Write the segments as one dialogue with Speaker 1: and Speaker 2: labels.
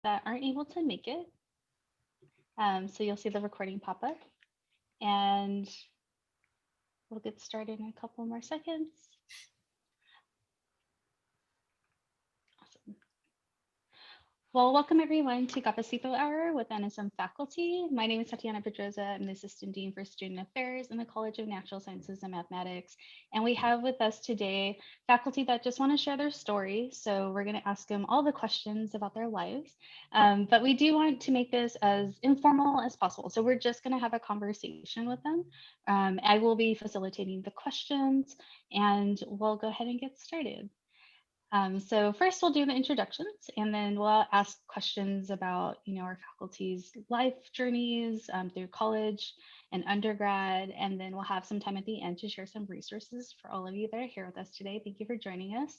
Speaker 1: that aren't able to make it. So you'll see the recording pop up, and we'll get started in a couple more seconds. Awesome. Well, welcome everyone to Cafecito Hour with NSM faculty. My name is Tatiana Pedroza. I'm the Assistant Dean for Student Affairs in the College of Natural Sciences and Mathematics. And we have with us today faculty that just want to share their story. So we're going to ask them all the questions about their lives. But we do want to make this as informal as possible. So we're just going to have a conversation with them. I will be facilitating the questions, and we'll go ahead and get started. So first we'll do the introductions, and then we'll ask questions about, our faculty's life journeys through college and undergrad. And then we'll have some time at the end to share some resources for all of you that are here with us today. Thank you for joining us.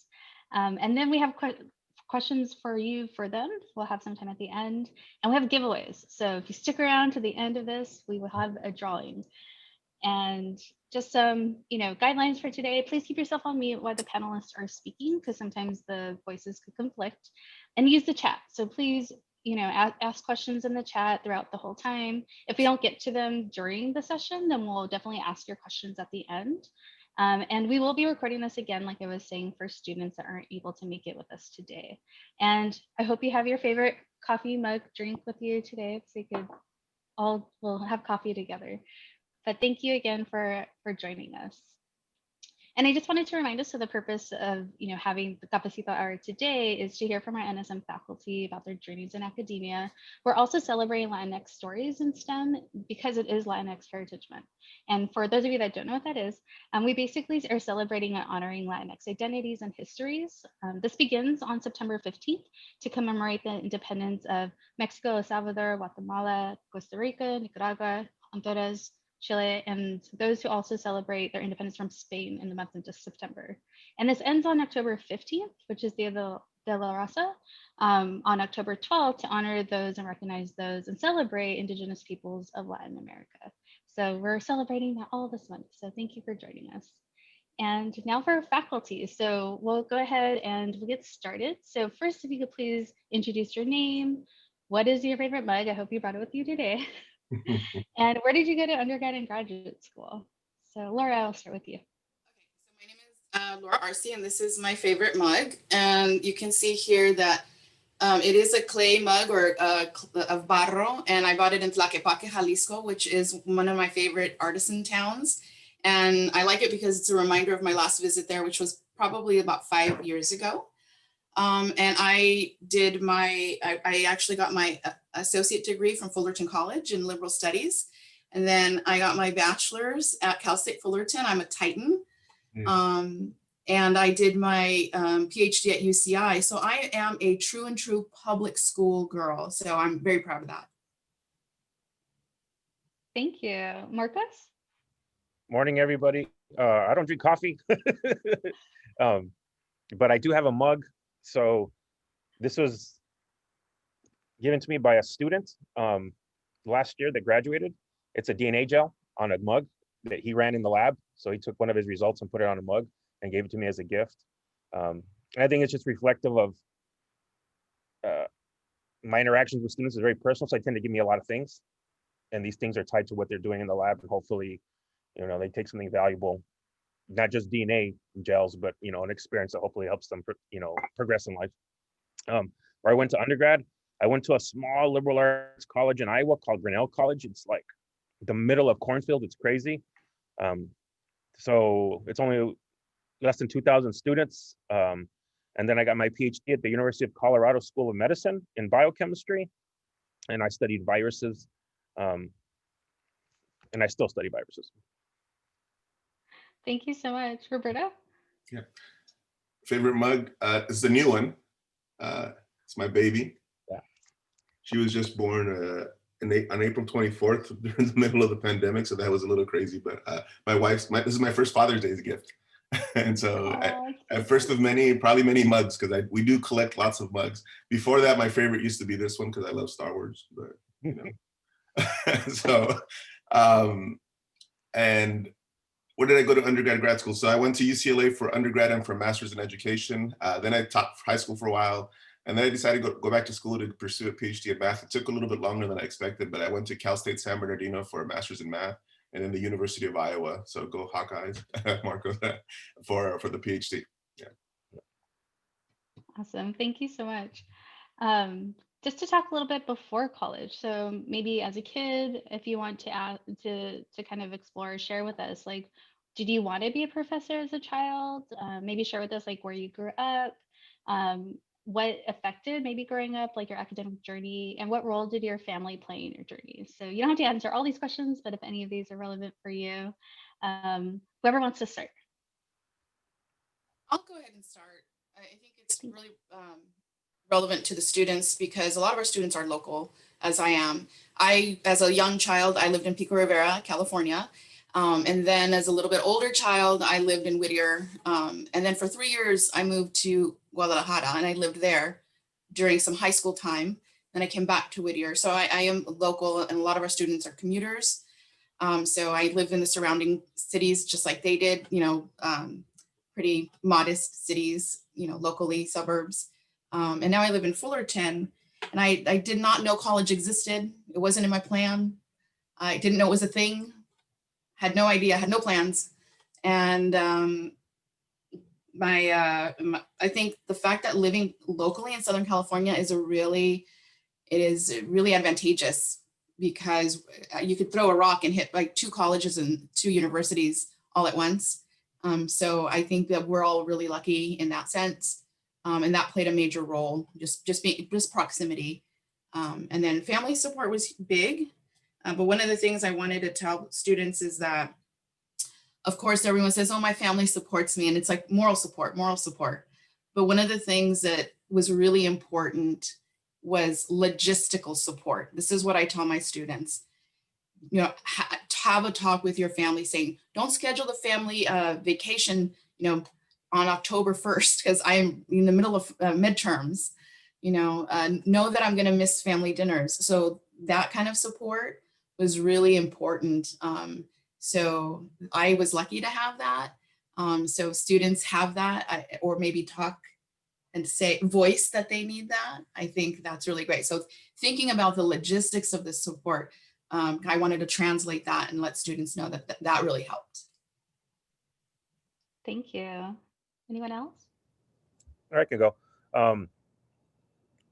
Speaker 1: And then we have questions for you for them. We'll have some time at the end, and we have giveaways. So if you stick around to the end of this, we will have a drawing. And just some, guidelines for today. Please keep yourself on mute while the panelists are speaking, because sometimes the voices could conflict. And use the chat. So please, ask questions in the chat throughout the whole time. If we don't get to them during the session, then we'll definitely ask your questions at the end. And we will be recording this again, like I was saying, for students that aren't able to make it with us today. And I hope you have your favorite coffee mug drink with you today, so you could we'll have coffee together. But thank you again for joining us. And I just wanted to remind us, so the purpose of having the Cafecito Hour today is to hear from our NSM faculty about their journeys in academia. We're also celebrating Latinx stories in STEM because it is Latinx Heritage Month. And for those of you that don't know what that is, we basically are celebrating and honoring Latinx identities and histories. This begins on September 15th to commemorate the independence of Mexico, El Salvador, Guatemala, Costa Rica, Nicaragua, Honduras, Chile, and those who also celebrate their independence from Spain in the month of September. And this ends on October 15th, which is Dia de la Raza, on October 12th to honor those and recognize those and celebrate Indigenous peoples of Latin America. So we're celebrating that all this month. So thank you for joining us. And now for our faculty. So we'll go ahead and we'll get started. So first, if you could please introduce your name. What is your favorite mug? I hope you brought it with you today. And where did you go to undergrad and graduate school? So Laura, I'll start with you.
Speaker 2: Okay, so my name is Laura Arce, and this is my favorite mug. And you can see here that it is a clay mug or of barro, and I bought it in Tlaquepaque, Jalisco, which is one of my favorite artisan towns. And I like it because it's a reminder of my last visit there, which was probably about 5 years ago. And I actually got my associate degree from Fullerton College in liberal studies. And then I got my bachelor's at Cal State Fullerton. I'm a Titan. And I did my PhD at UCI. So I am a true and true public school girl. So I'm very proud of that.
Speaker 1: Thank you. Marcus?
Speaker 3: Morning, everybody. I don't drink coffee, but I do have a mug. So this was given to me by a student last year that graduated. It's a DNA gel on a mug that he ran in the lab. So he took one of his results and put it on a mug and gave it to me as a gift. And I think it's just reflective of my interactions with students is very personal. So I tend to give me a lot of things. And these things are tied to what they're doing in the lab. And hopefully, they take something valuable, not just DNA gels, but, an experience that hopefully helps them, progress in life. Where I went to undergrad, I went to a small liberal arts college in Iowa called Grinnell College. It's like the middle of cornfield. It's crazy. So it's only less than 2,000 students. And then I got my PhD at the University of Colorado School of Medicine in biochemistry. And I studied viruses. And I still study viruses.
Speaker 1: Thank you so much. Roberta?
Speaker 4: Yeah. Favorite mug is the new one. It's my baby.
Speaker 3: Yeah.
Speaker 4: She was just born on April 24th during the middle of the pandemic, so that was a little crazy. But this is my first Father's Day gift, and so at first of many, probably many mugs, because we do collect lots of mugs. Before that, my favorite used to be this one because I love Star Wars, but so and where did I go to undergrad, grad school? So I went to UCLA for undergrad and for master's in education. Then I taught high school for a while. And then I decided to go back to school to pursue a PhD in math. It took a little bit longer than I expected, but I went to Cal State San Bernardino for a master's in math, and then the University of Iowa. So go Hawkeyes, Marco, for the PhD. Yeah.
Speaker 1: Awesome. Thank you so much. Just to talk a little bit before college. So maybe as a kid, if you want to add to kind of explore, share with us, like, did you want to be a professor as a child? Maybe share with us like where you grew up, what affected maybe growing up, like your academic journey, and what role did your family play in your journey? So you don't have to answer all these questions, but if any of these are relevant for you, whoever wants to start.
Speaker 2: I'll go ahead and start. I think it's really relevant to the students because a lot of our students are local, as I am. As a young child, I lived in Pico Rivera, California. And then as a little bit older child, I lived in Whittier. And then for 3 years, I moved to Guadalajara and I lived there during some high school time. Then I came back to Whittier. So I am local and a lot of our students are commuters. So I lived in the surrounding cities just like they did, pretty modest cities, locally, suburbs. And now I live in Fullerton, and I did not know college existed. It wasn't in my plan. I didn't know it was a thing. Had no idea, had no plans. And I think the fact that living locally in Southern California is really advantageous because you could throw a rock and hit like 2 colleges and 2 universities all at once. So I think that we're all really lucky in that sense. And that played a major role, just proximity. And then family support was big. But one of the things I wanted to tell students is that, of course, everyone says, oh, my family supports me. And it's like moral support. But one of the things that was really important was logistical support. This is what I tell my students. Have a talk with your family saying, don't schedule the family vacation, on October 1st, because I'm in the middle of midterms, know that I'm going to miss family dinners. So that kind of support was really important. So I was lucky to have that. So students have that, or maybe talk and voice that they need that. I think that's really great. So thinking about the logistics of the support, I wanted to translate that and let students know that really helped.
Speaker 1: Thank you. Anyone else?
Speaker 3: I can go.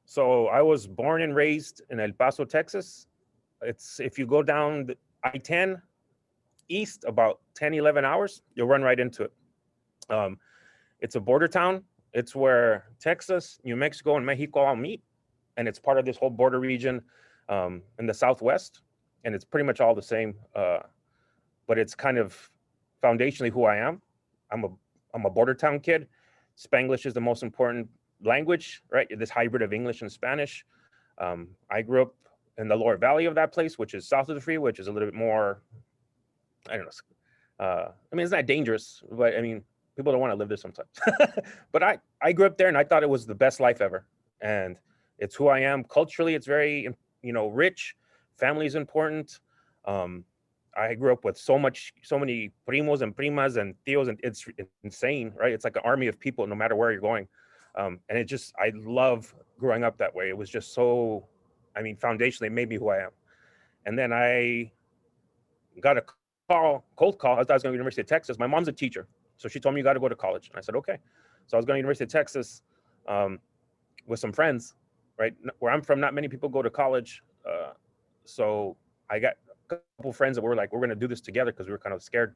Speaker 3: So I was born and raised in El Paso, Texas. It's if you go down the I-10 east about 10, 11 hours, you'll run right into it. It's a border town. It's where Texas, New Mexico, and Mexico all meet. And it's part of this whole border region in the Southwest. And it's pretty much all the same. But it's kind of foundationally who I am. I'm a border town kid. Spanglish is the most important language, right? This hybrid of English and Spanish. I grew up in the lower valley of that place, which is south of the freeway, which is a little bit more, I don't know. It's not dangerous, but people don't want to live there sometimes. But I grew up there and I thought it was the best life ever. And it's who I am. Culturally, it's very, rich. Family is important. I grew up with so many primos and primas and tios, and it's insane, right? It's like an army of people, no matter where you're going. And I love growing up that way. It was just so, foundationally, it made me who I am. And then I got a cold call. I was going to University of Texas. My mom's a teacher. So she told me, you got to go to college. And I said, okay. So I was going to University of Texas with some friends, right? Where I'm from, not many people go to college. So I got a couple friends that were like, we're going to do this together because we were kind of scared.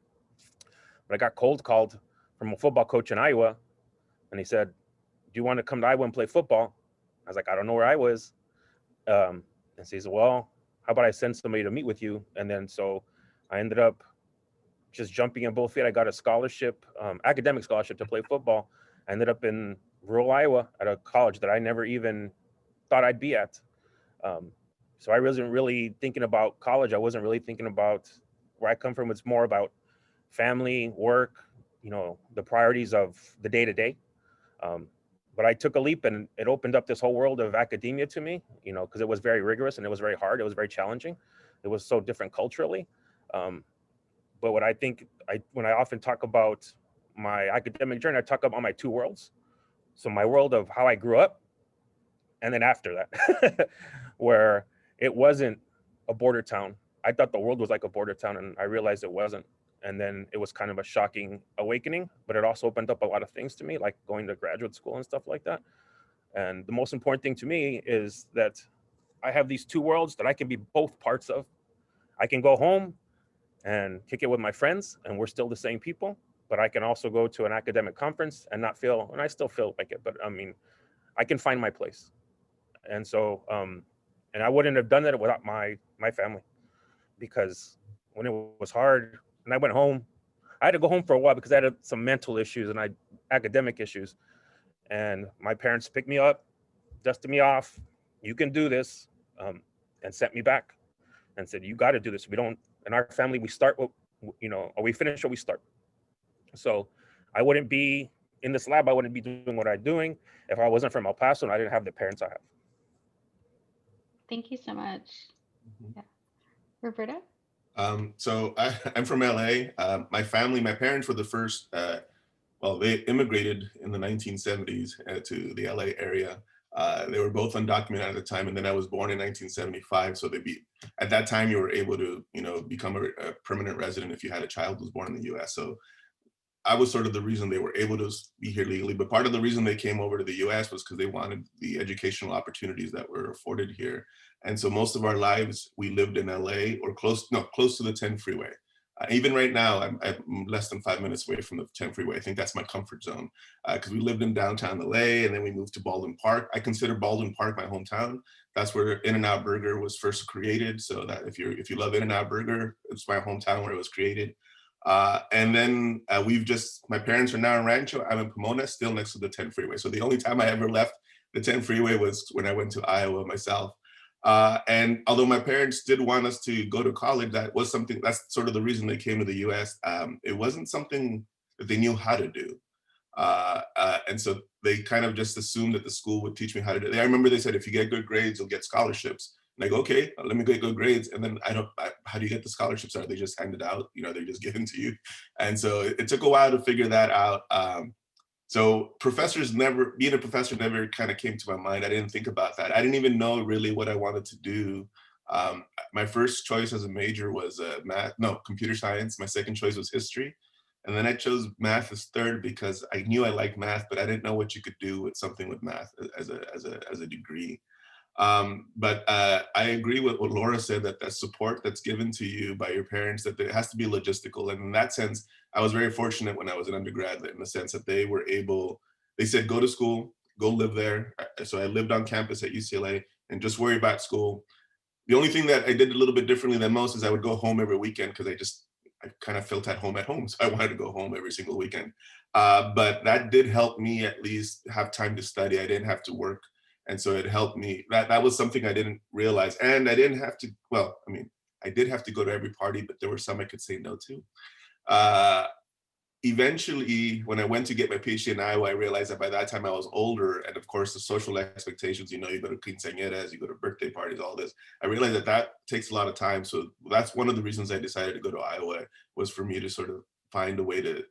Speaker 3: But I got cold called from a football coach in Iowa. And he said, do you want to come to Iowa and play football? I was like, I don't know where Iowa is. And so he said, well, how about I send somebody to meet with you? And then so I ended up just jumping in both feet. I got a scholarship, academic scholarship to play football. I ended up in rural Iowa at a college that I never even thought I'd be at. So I wasn't really thinking about college. I wasn't really thinking about where I come from. It's more about family, work, the priorities of the day to day. But I took a leap and it opened up this whole world of academia to me, because it was very rigorous and it was very hard. It was very challenging. It was so different culturally. But what I think, when I often talk about my academic journey, I talk about my 2 worlds. So my world of how I grew up and then after that, where it wasn't a border town. I thought the world was like a border town, and I realized it wasn't. And then it was kind of a shocking awakening, but it also opened up a lot of things to me, like going to graduate school and stuff like that. And the most important thing to me is that I have these two worlds that I can be both parts of. I can go home and kick it with my friends, and we're still the same people, but I can also go to an academic conference and not feel, and I still feel like it, but I mean, I can find my place. And so, and I wouldn't have done that without my family, because when it was hard and I went home, I had to go home for a while because I had some mental issues and academic issues. And my parents picked me up, dusted me off. You can do this, and sent me back and said, you got to do this. We don't, in our family, we start what, or we finish what we start. So I wouldn't be in this lab. I wouldn't be doing what I'm doing if I wasn't from El Paso and I didn't have the parents I have.
Speaker 1: Thank you so much. Yeah. Roberta?
Speaker 4: So I'm from LA. My parents were the first, they immigrated in the 1970s to the LA area. They were both undocumented at the time, and then I was born in 1975. So at that time, you were able to, become a permanent resident if you had a child who was born in the US. So I was sort of the reason they were able to be here legally. But part of the reason they came over to the US was because they wanted the educational opportunities that were afforded here. And so most of our lives, we lived in LA or close to the 10 freeway. Even right now, I'm less than 5 minutes away from the 10 freeway. I think that's my comfort zone, because we lived in downtown LA, and then we moved to Baldwin Park. I consider Baldwin Park my hometown. That's where In-N-Out Burger was first created. So that if you love In-N-Out Burger, it's my hometown where it was created. And then my parents are now in Rancho. I'm in Pomona, still next to the 10 freeway. So the only time I ever left the 10 freeway was when I went to Iowa myself. And although my parents did want us to go to college, that's sort of the reason they came to the US. It wasn't something that they knew how to do. And so they kind of just assumed that the school would teach me how to do it. I remember they said, if you get good grades, you'll get scholarships. And I go, okay, let me get good grades. And then how do you get the scholarships? Are they just handed out? They're just given to you. And so it took a while to figure that out. So being a professor never kind of came to my mind. I didn't think about that. I didn't even know really what I wanted to do. My first choice as a major was computer science. My second choice was history. And then I chose math as third because I knew I liked math, but I didn't know what you could do with something with math as a degree. But I agree with what Laura said, that support that's given to you by your parents, that it has to be logistical. And in that sense, I was very fortunate when I was an undergrad in the sense that they said, go to school, go live there. So I lived on campus at UCLA and just worry about school. The only thing that I did a little bit differently than most is I would go home every weekend because I kind of felt at home. So I wanted to go home every single weekend. But that did help me at least have time to study. I didn't have to work. And so it helped me. That was something I didn't realize. And I didn't have to, I did have to go to every party, but there were some I could say no to. Eventually, when I went to get my PhD in Iowa, I realized that by that time I was older. And of course, the social expectations, you go to quinceañeras, you go to birthday parties, all this. I realized that takes a lot of time. So that's one of the reasons I decided to go to Iowa, was for me to sort of find a way to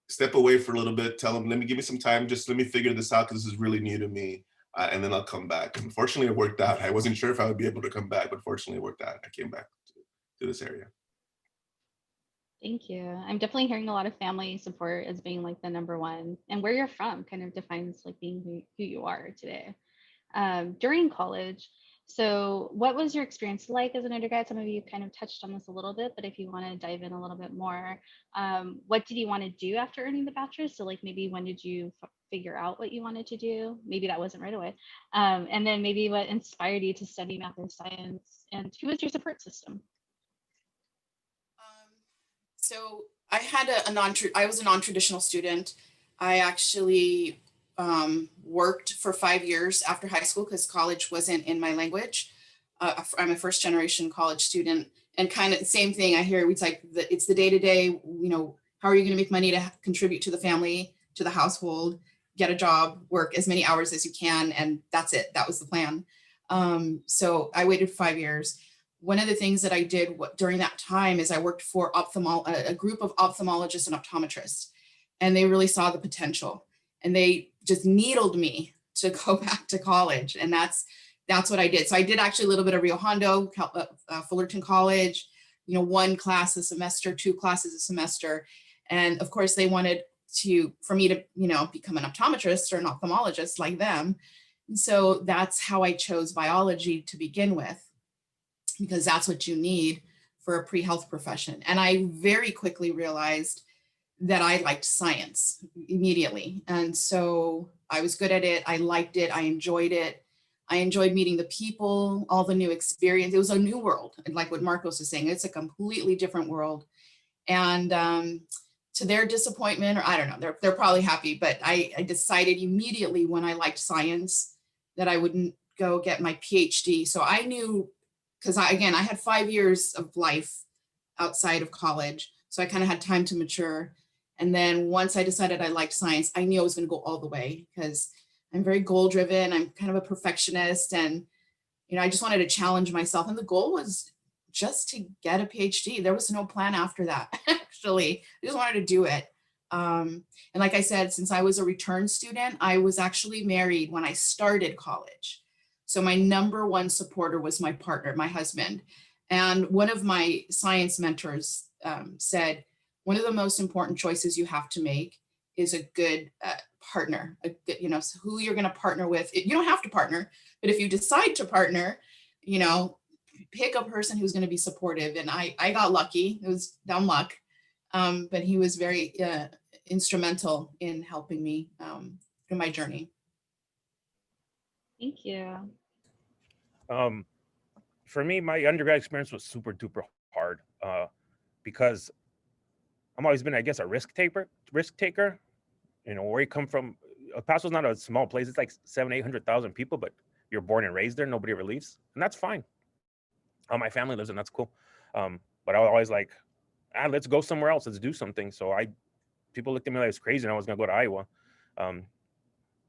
Speaker 4: step away for a little bit, tell them, give me some time, just let me figure this out because this is really new to me. And then I'll come back. And fortunately, it worked out. I wasn't sure if I would be able to come back, but fortunately, it worked out. I came back to this area.
Speaker 1: Thank you. I'm definitely hearing a lot of family support as being like the number one, and where you're from kind of defines like being who you are today. During college, so what was your experience like as an undergrad? Some of you kind of touched on this a little bit, but if you want to dive in a little bit more, what did you want to do after earning the bachelor's? So like maybe when did you figure out what you wanted to do? Maybe that wasn't right away. And then maybe what inspired you to study math or science, and who was your support system?
Speaker 2: So I was a non-traditional student. I actually worked for 5 years after high school because college wasn't in my language. I'm a first generation college student, and kind of the same thing I hear. It's the day-to-day, how are you going to make money to contribute to the family, to the household, get a job, work as many hours as you can. And that's it. That was the plan. So I waited 5 years. One of the things that I did during that time is I worked for a group of ophthalmologists and optometrists, and they really saw the potential, and they just needled me to go back to college. And that's what I did. So I did actually a little bit of Rio Hondo, Fullerton College, you know, 1 class a semester, 2 classes a semester. And of course they wanted for me to, you know, become an optometrist or an ophthalmologist like them. And so that's how I chose biology to begin with, because that's what you need for a pre-health profession. And I very quickly realized that I liked science immediately. And so I was good at it. I liked it. I enjoyed it. I enjoyed meeting the people, all the new experience. It was a new world. And like what Marcos is saying, it's a completely different world. And to their disappointment, or I don't know, they're probably happy, but I decided immediately when I liked science that I wouldn't go get my PhD. So I knew, because I had 5 years of life outside of college. So I kind of had time to mature. And then once I decided I liked science, I knew I was going to go all the way, because I'm very goal driven. I'm kind of a perfectionist, and, you know, I just wanted to challenge myself. And the goal was just to get a PhD. There was no plan after that, actually. I just wanted to do it. And like I said, since I was a return student, I was actually married when I started college. So my number one supporter was my partner, my husband. And one of my science mentors said, one of the most important choices you have to make is a good partner, you know, so who you're going to partner with. You don't have to partner, but if you decide to partner, you know, pick a person who's going to be supportive. And I got lucky. It was dumb luck. But he was very instrumental in helping me through my journey.
Speaker 1: Thank you.
Speaker 3: For me, my undergrad experience was super duper hard because I'm always been, I guess, a risk taker. You know, where you come from, El Paso's not a small place. It's like 700,000-800,000 people, but you're born and raised there. Nobody ever leaves, and that's fine. My family lives, and that's cool. But I was always like, let's go somewhere else. Let's do something. So people looked at me like I was crazy, and I was gonna go to Iowa. And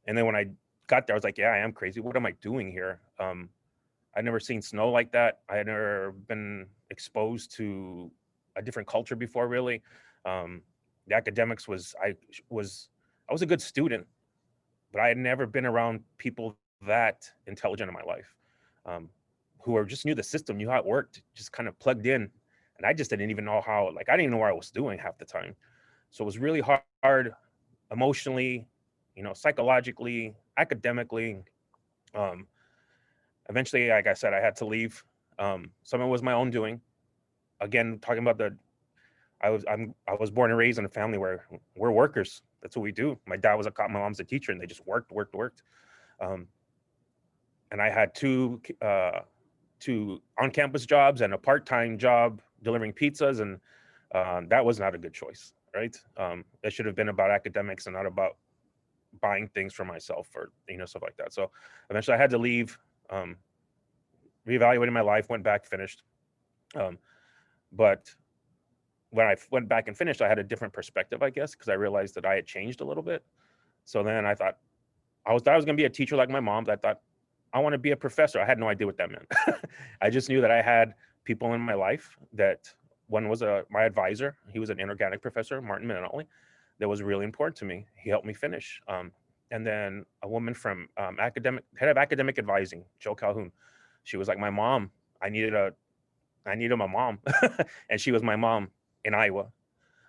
Speaker 3: then when I got there, I was like, yeah, I am crazy. What am I doing here? I'd never seen snow like that. I had never been exposed to a different culture before, really. The academics I was a good student, but I had never been around people that intelligent in my life, who just knew the system, knew how it worked, just kind of plugged in. And I just didn't even know how, like, I didn't even know what I was doing half the time. So it was really hard emotionally, you know, psychologically, academically. Eventually, like I said, I had to leave. Some of it was my own doing. Again, talking about I was born and raised in a family where we're workers. That's what we do. My dad was a cop, my mom's a teacher, and they just worked. And I had two on-campus jobs and a part-time job delivering pizzas, and that was not a good choice, right? It should have been about academics and not about buying things for myself or, you know, stuff like that. So eventually I had to leave, reevaluated my life, went back, finished. But when I went back and finished, I had a different perspective, I guess, because I realized that I had changed a little bit. So then I thought I was going to be a teacher like my mom, but I thought I want to be a professor. I had no idea what that meant. I just knew that I had people in my life that one was my advisor. He was an inorganic professor, Martin Minoli, that was really important to me. He helped me finish. And then a woman from head of academic advising, Joe Calhoun. She was like my mom. I needed my mom, and she was my mom in Iowa.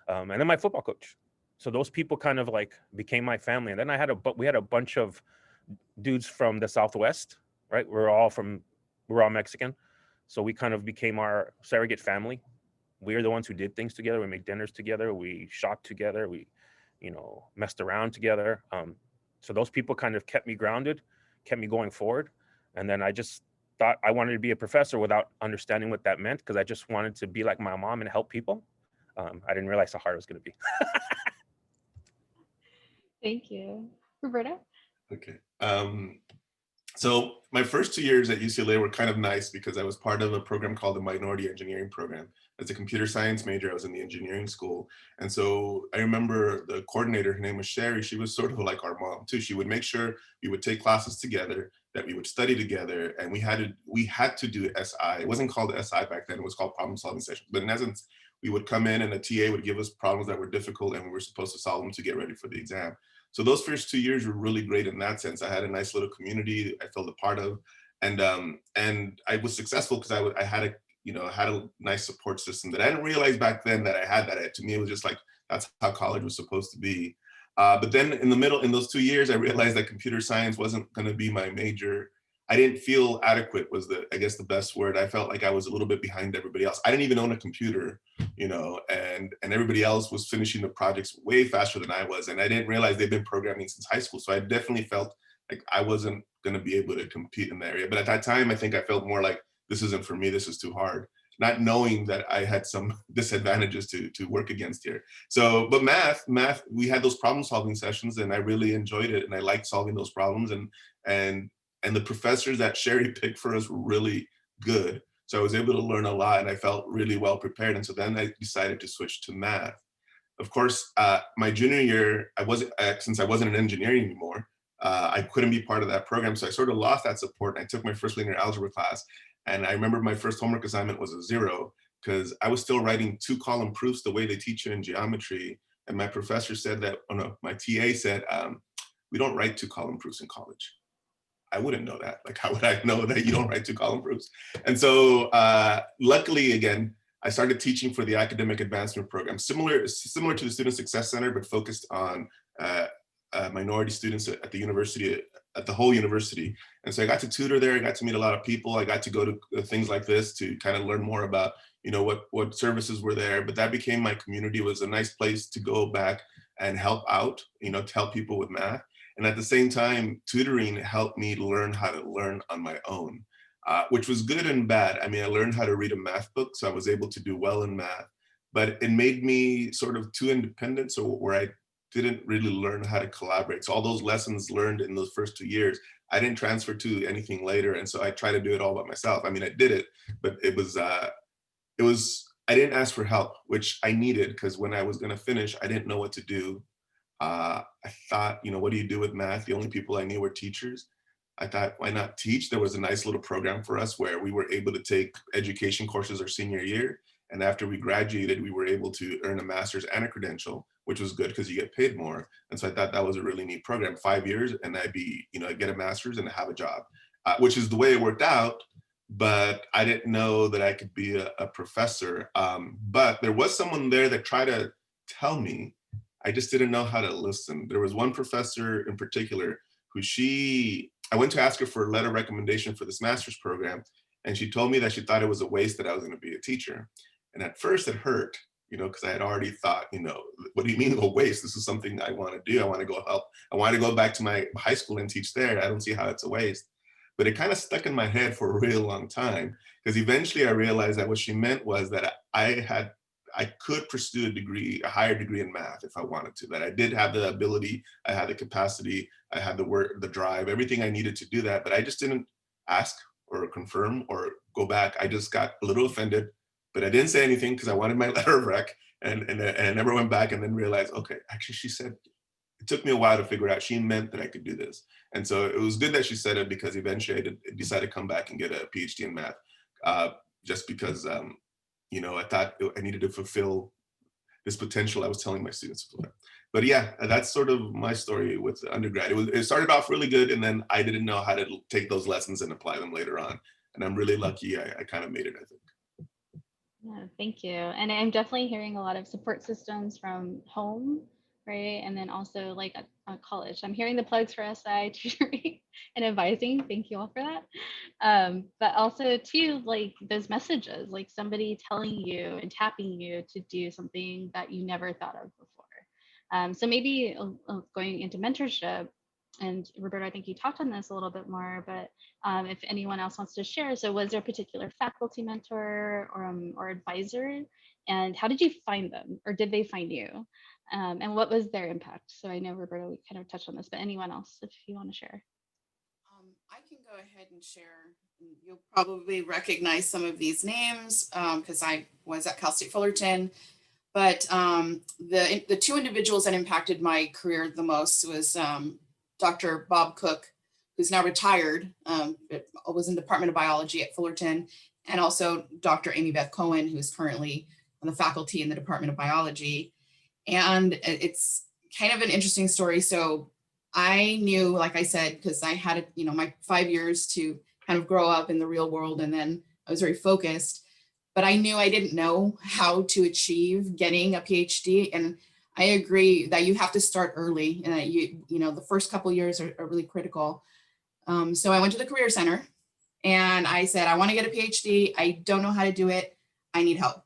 Speaker 3: And then my football coach. So those people kind of like became my family. And then we had a bunch of dudes from the Southwest, right? We're all Mexican. So we kind of became our surrogate family. We're the ones who did things together. We made dinners together. We shopped together. We, you know, messed around together. So those people kind of kept me grounded, kept me going forward. And then I just thought I wanted to be a professor without understanding what that meant, because I just wanted to be like my mom and help people. I didn't realize how hard it was going to be.
Speaker 1: Thank you. Roberta?
Speaker 4: Okay. So my first 2 years at UCLA were kind of nice because I was part of a program called the Minority Engineering Program. As a computer science major, I was in the engineering school. And so I remember the coordinator, her name was Sherry. She was sort of like our mom too. She would make sure we would take classes together, that we would study together, and we had to do SI. It wasn't called SI back then, it was called problem solving sessions. But in essence, we would come in and a TA would give us problems that were difficult and we were supposed to solve them to get ready for the exam. So those first 2 years were really great in that sense. I had a nice little community I felt a part of, and I was successful because I had a had a nice support system that I didn't realize back then that I had that. To me, it was just like that's how college was supposed to be. But then in the middle, in those 2 years, I realized that computer science wasn't going to be my major. I didn't feel adequate was I guess the best word. I felt like I was a little bit behind everybody else. I didn't even own a computer, and everybody else was finishing the projects way faster than I was. And I didn't realize they've been programming since high school. So I definitely felt like I wasn't going to be able to compete in the area. But at that time, I think I felt more like this isn't for me. This is too hard. Not knowing that I had some disadvantages to work against here. So, but math, we had those problem solving sessions, and I really enjoyed it, and I liked solving those problems, and the professors that Sherry picked for us were really good. So I was able to learn a lot, and I felt really well prepared. And so then I decided to switch to math. Of course, my junior year, since I wasn't in engineering anymore, I couldn't be part of that program. So I sort of lost that support, and I took my first linear algebra class. And I remember my first homework assignment was a 0 because I was still writing 2-column proofs the way they teach you in geometry. And my professor said that, oh no, my TA said, we don't write 2-column proofs in college. I wouldn't know that. Like, how would I know that you don't write 2-column proofs? And so luckily, again, I started teaching for the academic advancement program, similar to the Student Success Center, but focused on minority students at the university, at the whole university. And so I got to tutor there. I got to meet a lot of people. I got to go to things like this to kind of learn more about, what services were there. But that became my community. It was a nice place to go back and help out, to help people with math. And at the same time, tutoring helped me learn how to learn on my own, which was good and bad. I mean, I learned how to read a math book, so I was able to do well in math, but it made me sort of too independent, so where I didn't really learn how to collaborate. So all those lessons learned in those first 2 years, I didn't transfer to anything later. And so I tried to do it all by myself. I mean, I did it, but it was, I didn't ask for help, which I needed, because when I was going to finish, I didn't know what to do. I thought, what do you do with math? The only people I knew were teachers. I thought, why not teach? There was a nice little program for us where we were able to take education courses our senior year. And after we graduated, we were able to earn a master's and a credential, which was good because you get paid more. And so I thought that was a really neat program. 5 years, and I'd be, I'd get a master's and have a job, which is the way it worked out. But I didn't know that I could be a professor. But there was someone there that tried to tell me. I just didn't know how to listen. There was one professor in particular who I went to ask her for a letter of recommendation for this master's program. And she told me that she thought it was a waste that I was going to be a teacher. And at first it hurt, because I had already thought, what do you mean a waste? This is something I want to do. I want to go help. I want to go back to my high school and teach there. I don't see how it's a waste. But it kind of stuck in my head for a real long time, because eventually I realized that what she meant was that I could pursue a higher degree in math if I wanted to, that I did have the ability, I had the capacity, I had the work, the drive, everything I needed to do that, but I just didn't ask or confirm or go back. I just got a little offended, but I didn't say anything because I wanted my letter of rec, and I never went back, and then realized, okay, actually she said, it took me a while to figure out she meant that I could do this. And so it was good that she said it, because eventually I decided to come back and get a PhD in math, just because, I thought I needed to fulfill this potential I was telling my students about. But yeah, that's sort of my story with undergrad. It started off really good, and then I didn't know how to take those lessons and apply them later on. And I'm really lucky I kind of made it, I think.
Speaker 1: Yeah, thank you. And I'm definitely hearing a lot of support systems from home, right? And then also like at college. I'm hearing the plugs for SI tutoring and advising. Thank you all for that. But also too, like those messages, like somebody telling you and tapping you to do something that you never thought of before. So maybe going into mentorship, and Roberto, I think you talked on this a little bit more, but if anyone else wants to share, so was there a particular faculty mentor or advisor, and how did you find them, or did they find you? And what was their impact? So I know, Roberto, we kind of touched on this, but anyone else, if you want to share.
Speaker 2: I can go ahead and share. You'll probably recognize some of these names because I was at Cal State Fullerton. But the two individuals that impacted my career the most was Dr. Bob Cook, who's now retired, was in the Department of Biology at Fullerton, and also Dr. Amy Beth Cohen, who is currently on the faculty in the Department of Biology. And it's kind of an interesting story. So I knew, like I said, because I had, my 5 years to kind of grow up in the real world, and then I was very focused, but I knew I didn't know how to achieve getting a PhD. And I agree that you have to start early, and that the first couple of years are really critical. So I went to the Career Center and I said, I want to get a PhD. I don't know how to do it. I need help.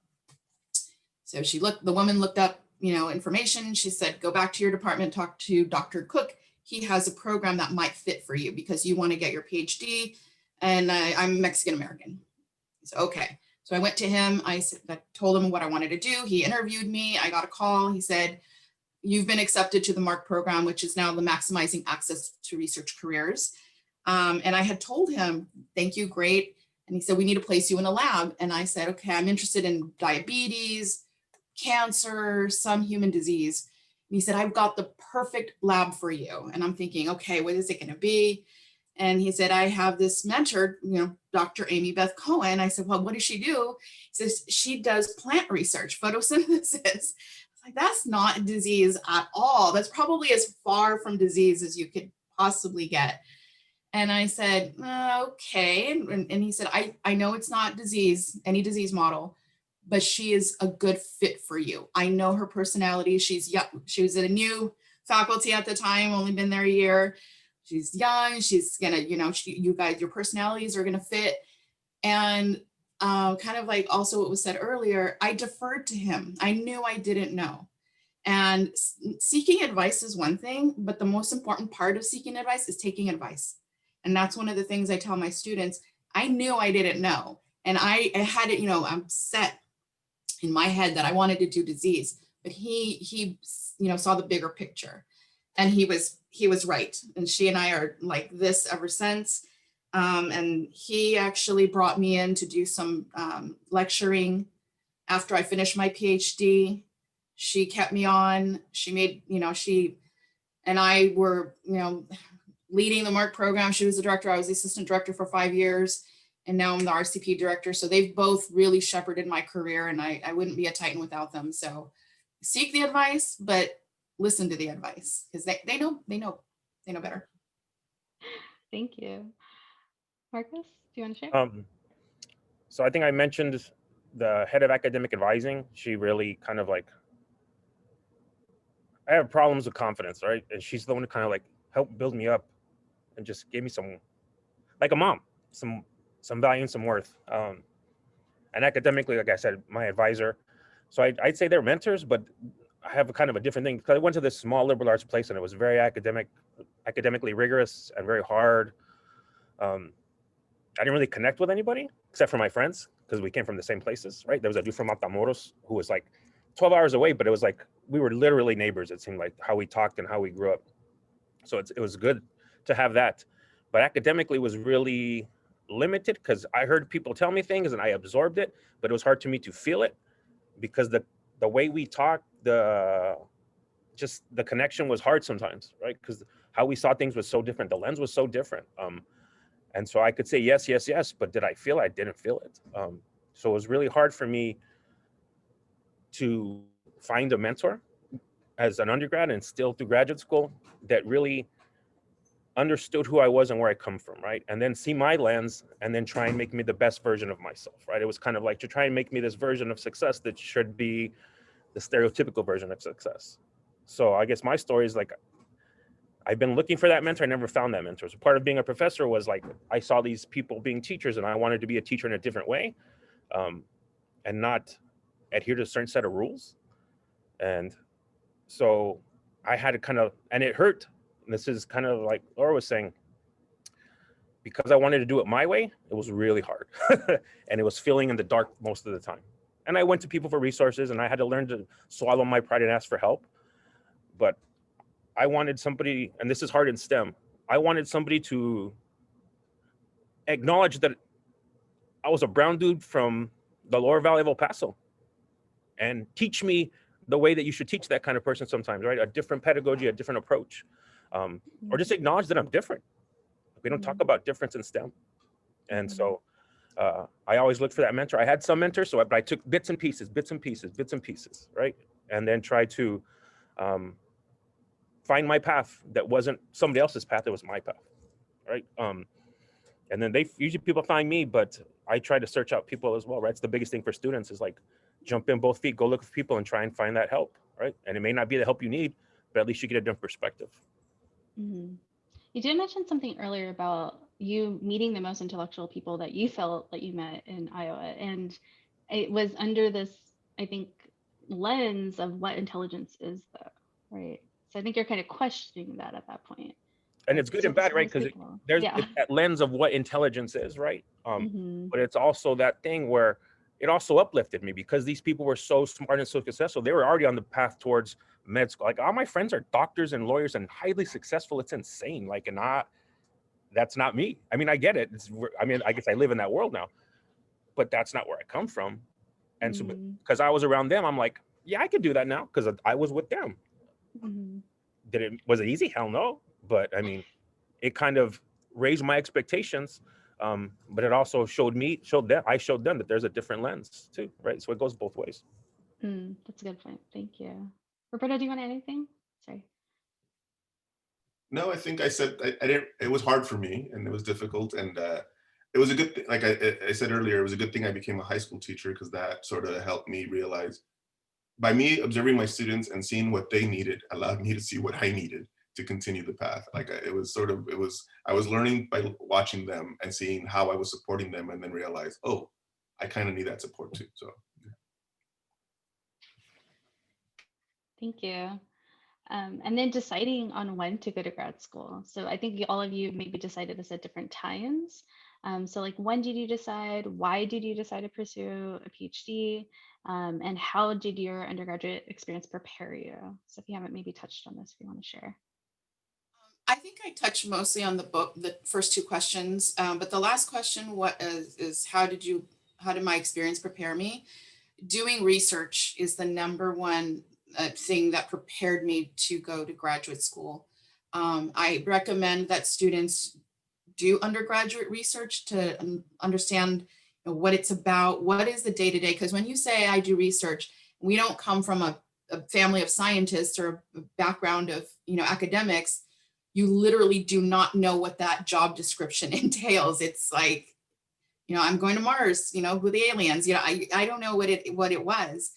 Speaker 2: So the woman looked up, information. She said, go back to your department, talk to Dr. Cook. He has a program that might fit for you because you want to get your PhD. And I'm Mexican American. So, okay. So I went to him. I told him what I wanted to do. He interviewed me. I got a call. He said, you've been accepted to the MARC program, which is now the Maximizing Access to Research Careers. And I had told him, thank you, great. And he said, we need to place you in a lab. And I said, okay, I'm interested in diabetes, cancer, some human disease. And he said, I've got the perfect lab for you. And I'm thinking, okay, what is it going to be? And he said, I have this mentor, Dr. Amy Beth Cohen. I said, well, what does she do? He says, she does plant research, photosynthesis. Like, that's not disease at all. That's probably as far from disease as you could possibly get. And I said, okay. And he said, I know it's not any disease model, but she is a good fit for you. I know her personality. She's young. She was a new faculty at the time, only been there a year. She's young. She's gonna, you guys, your personalities are gonna fit. And kind of like also what was said earlier, I deferred to him. I knew I didn't know. And seeking advice is one thing, but the most important part of seeking advice is taking advice. And that's one of the things I tell my students. I knew I didn't know. And I had it, I'm set in my head that I wanted to do disease, but he saw the bigger picture, and he was right. And she and I are like this ever since. And he actually brought me in to do some lecturing after I finished my PhD. She kept me on. She made, she and I were, leading the MARC program. She was the director. I was the assistant director for 5 years. And now I'm the RCP director. So they've both really shepherded my career, and I wouldn't be a Titan without them. So seek the advice, but listen to the advice, because they know better.
Speaker 1: Thank you. Marcus, do you want to share?
Speaker 3: So I think I mentioned the head of academic advising. She really kind of like, I have problems with confidence, right? And she's the one who kind of like helped build me up and just gave me some, like a mom, some value and some worth. And academically, like I said, my advisor. So I'd say they're mentors, but I have a kind of a different thing, because I went to this small liberal arts place and it was very academically rigorous and very hard. I didn't really connect with anybody except for my friends, because we came from the same places, right? There was a dude from Matamoros who was like 12 hours away, but it was like we were literally neighbors. It seemed like how we talked and how we grew up. So it was good to have that, but academically was really limited, because I heard people tell me things and I absorbed it, but it was hard to me to feel it, because the way we talked, the connection was hard sometimes, right? Because how we saw things was so different. The lens was so different. And so I could say yes, yes, yes, but did I feel it? I didn't feel it. So it was really hard for me to find a mentor as an undergrad and still through graduate school that really understood who I was and where I come from, right? And then see my lens and then try and make me the best version of myself, right? It was kind of like to try and make me this version of success that should be the stereotypical version of success. So I guess my story is like, I've been looking for that mentor. I never found that mentor. So part of being a professor was like, I saw these people being teachers and I wanted to be a teacher in a different way, and not adhere to a certain set of rules. And so I had to kind of, and it hurt. And this is kind of like Laura was saying, because I wanted to do it my way, it was really hard. And it was feeling in the dark most of the time. And I went to people for resources and I had to learn to swallow my pride and ask for help. But I wanted somebody, and this is hard in STEM, I wanted somebody to acknowledge that I was a brown dude from the lower valley of El Paso and teach me the way that you should teach that kind of person sometimes, right? A different pedagogy, a different approach, or just acknowledge that I'm different. We don't talk about difference in STEM. And so I always looked for that mentor. I had some mentors, but I took bits and pieces, right? And then tried to find my path that wasn't somebody else's path, it was my path, right? And then usually people find me, but I try to search out people as well, right? It's the biggest thing for students is like jump in both feet, go look for people and try and find that help, right? And it may not be the help you need, but at least you get a different perspective.
Speaker 1: Mm-hmm. You did mention something earlier about you meeting the most intellectual people that you felt that you met in Iowa. And it was under this, I think, lens of what intelligence is, though, right? So I think you're kind of questioning that at that point.
Speaker 3: And it's good and bad, right? Because it's that lens of what intelligence is, right? But it's also that thing where it also uplifted me because these people were so smart and so successful. They were already on the path towards med school. Like all my friends are doctors and lawyers and highly successful. It's insane. Like, and that's not me. I mean, I get it. I guess I live in that world now, but that's not where I come from. And so because I was around them, I'm like, yeah, I could do that now because I was with them. Was it easy? Hell no. But I mean, it kind of raised my expectations. But it also showed them that there's a different lens too, right? So it goes both ways.
Speaker 1: That's a good point. Thank you. Roberto, do you want anything? Sorry.
Speaker 4: No, I think I said I didn't. It was hard for me, and it was difficult, and it was a good thing. Like I said earlier, it was a good thing I became a high school teacher because that sort of helped me realize, by me observing my students and seeing what they needed, allowed me to see what I needed to continue the path. Like I was learning by watching them and seeing how I was supporting them, and then realize, oh, I kind of need that support too. So. Yeah.
Speaker 1: Thank you. And then deciding on when to go to grad school. So I think all of you maybe decided this at different times. So like, when did you decide? Why did you decide to pursue a PhD? And how did your undergraduate experience prepare you? So if you haven't maybe touched on this, if you want to share.
Speaker 2: I think I touched mostly on the first two questions, but the last question is how did my experience prepare me? Doing research is the number one thing that prepared me to go to graduate school. I recommend that students do undergraduate research to understand what it's about, what is the day-to-day, because when you say I do research, we don't come from a family of scientists or a background of academics. You literally do not know what that job description entails. It's like, I'm going to Mars, with the aliens, I don't know what it was.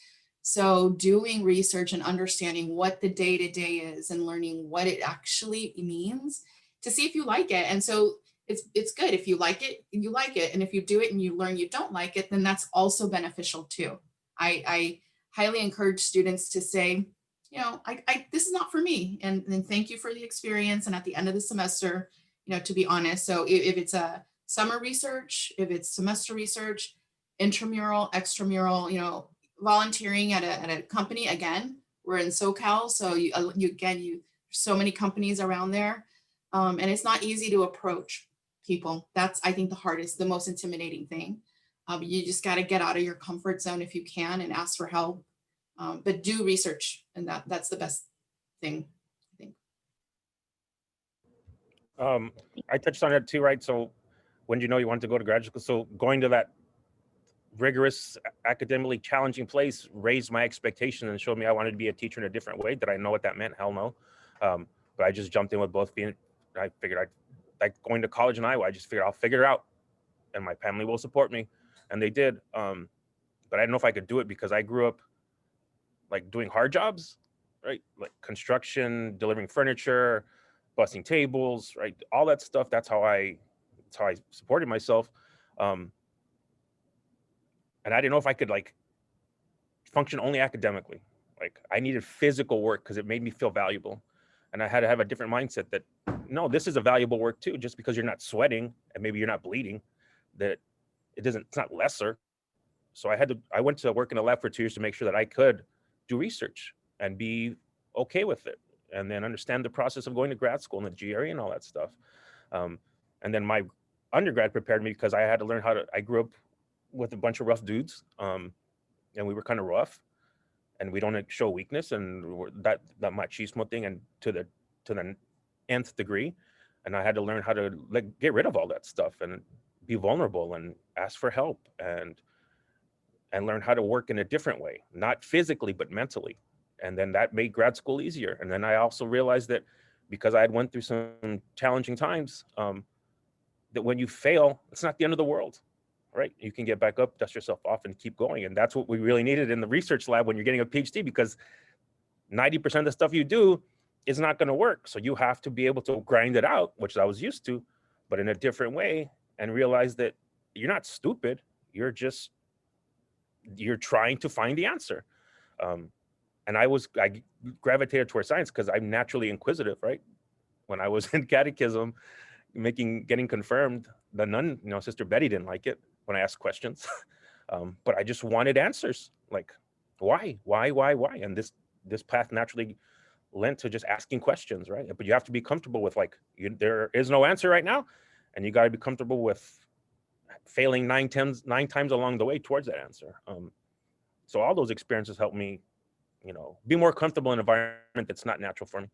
Speaker 2: So doing research and understanding what the day-to-day is and learning what it actually means to see if you like it. And so it's good. If you like it, you like it. And if you do it and you learn you don't like it, then that's also beneficial too. I highly encourage students to say, this is not for me. And thank you for the experience. And at the end of the semester, to be honest. So if it's a summer research, if it's semester research, intramural, extramural, volunteering at a company, again, we're in SoCal. So there's so many companies around there. And it's not easy to approach people. That's, I think, the most intimidating thing. You just got to get out of your comfort zone if you can and ask for help. But do research, and that's the best thing, I think.
Speaker 3: I touched on it too, right? So when you wanted to go to graduate school, so going to that rigorous, academically challenging place raised my expectations and showed me I wanted to be a teacher in a different way. Did I know what that meant? Hell no. But I just jumped in with both feet. I figured like going to college in Iowa, I just figured I'll figure it out and my family will support me. And they did. But I didn't know if I could do it because I grew up like doing hard jobs, right? Like construction, delivering furniture, busting tables, right? All that stuff. That's how I supported myself. And I didn't know if I could like function only academically. Like I needed physical work because it made me feel valuable. And I had to have a different mindset that, no, this is a valuable work too. Just because you're not sweating and maybe you're not bleeding, that it's not lesser. So I went to work in a lab for 2 years to make sure that I could do research and be okay with it. And then understand the process of going to grad school and the GRE and all that stuff. And then my undergrad prepared me because I had to learn I grew up with a bunch of rough dudes. And we were kind of rough. And we don't show weakness, and that machismo thing, and to the nth degree. And I had to learn how to get rid of all that stuff and be vulnerable and ask for help and learn how to work in a different way, not physically but mentally. And then that made grad school easier. And then I also realized that because I had went through some challenging times, that when you fail, it's not the end of the world, right? You can get back up, dust yourself off, and keep going. And that's what we really needed in the research lab when you're getting a PhD, because 90% of the stuff you do is not going to work. So you have to be able to grind it out, which I was used to, but in a different way, and realize that you're not stupid. You're trying to find the answer. And I gravitated towards science because I'm naturally inquisitive, right? When I was in catechism, getting confirmed, the nun, Sister Betty didn't like it when I asked questions. But I just wanted answers, like why? And this path naturally lent to just asking questions, right? But you have to be comfortable with there is no answer right now, and you got to be comfortable with failing nine times along the way towards that answer. So all those experiences helped me, be more comfortable in an environment that's not natural for me.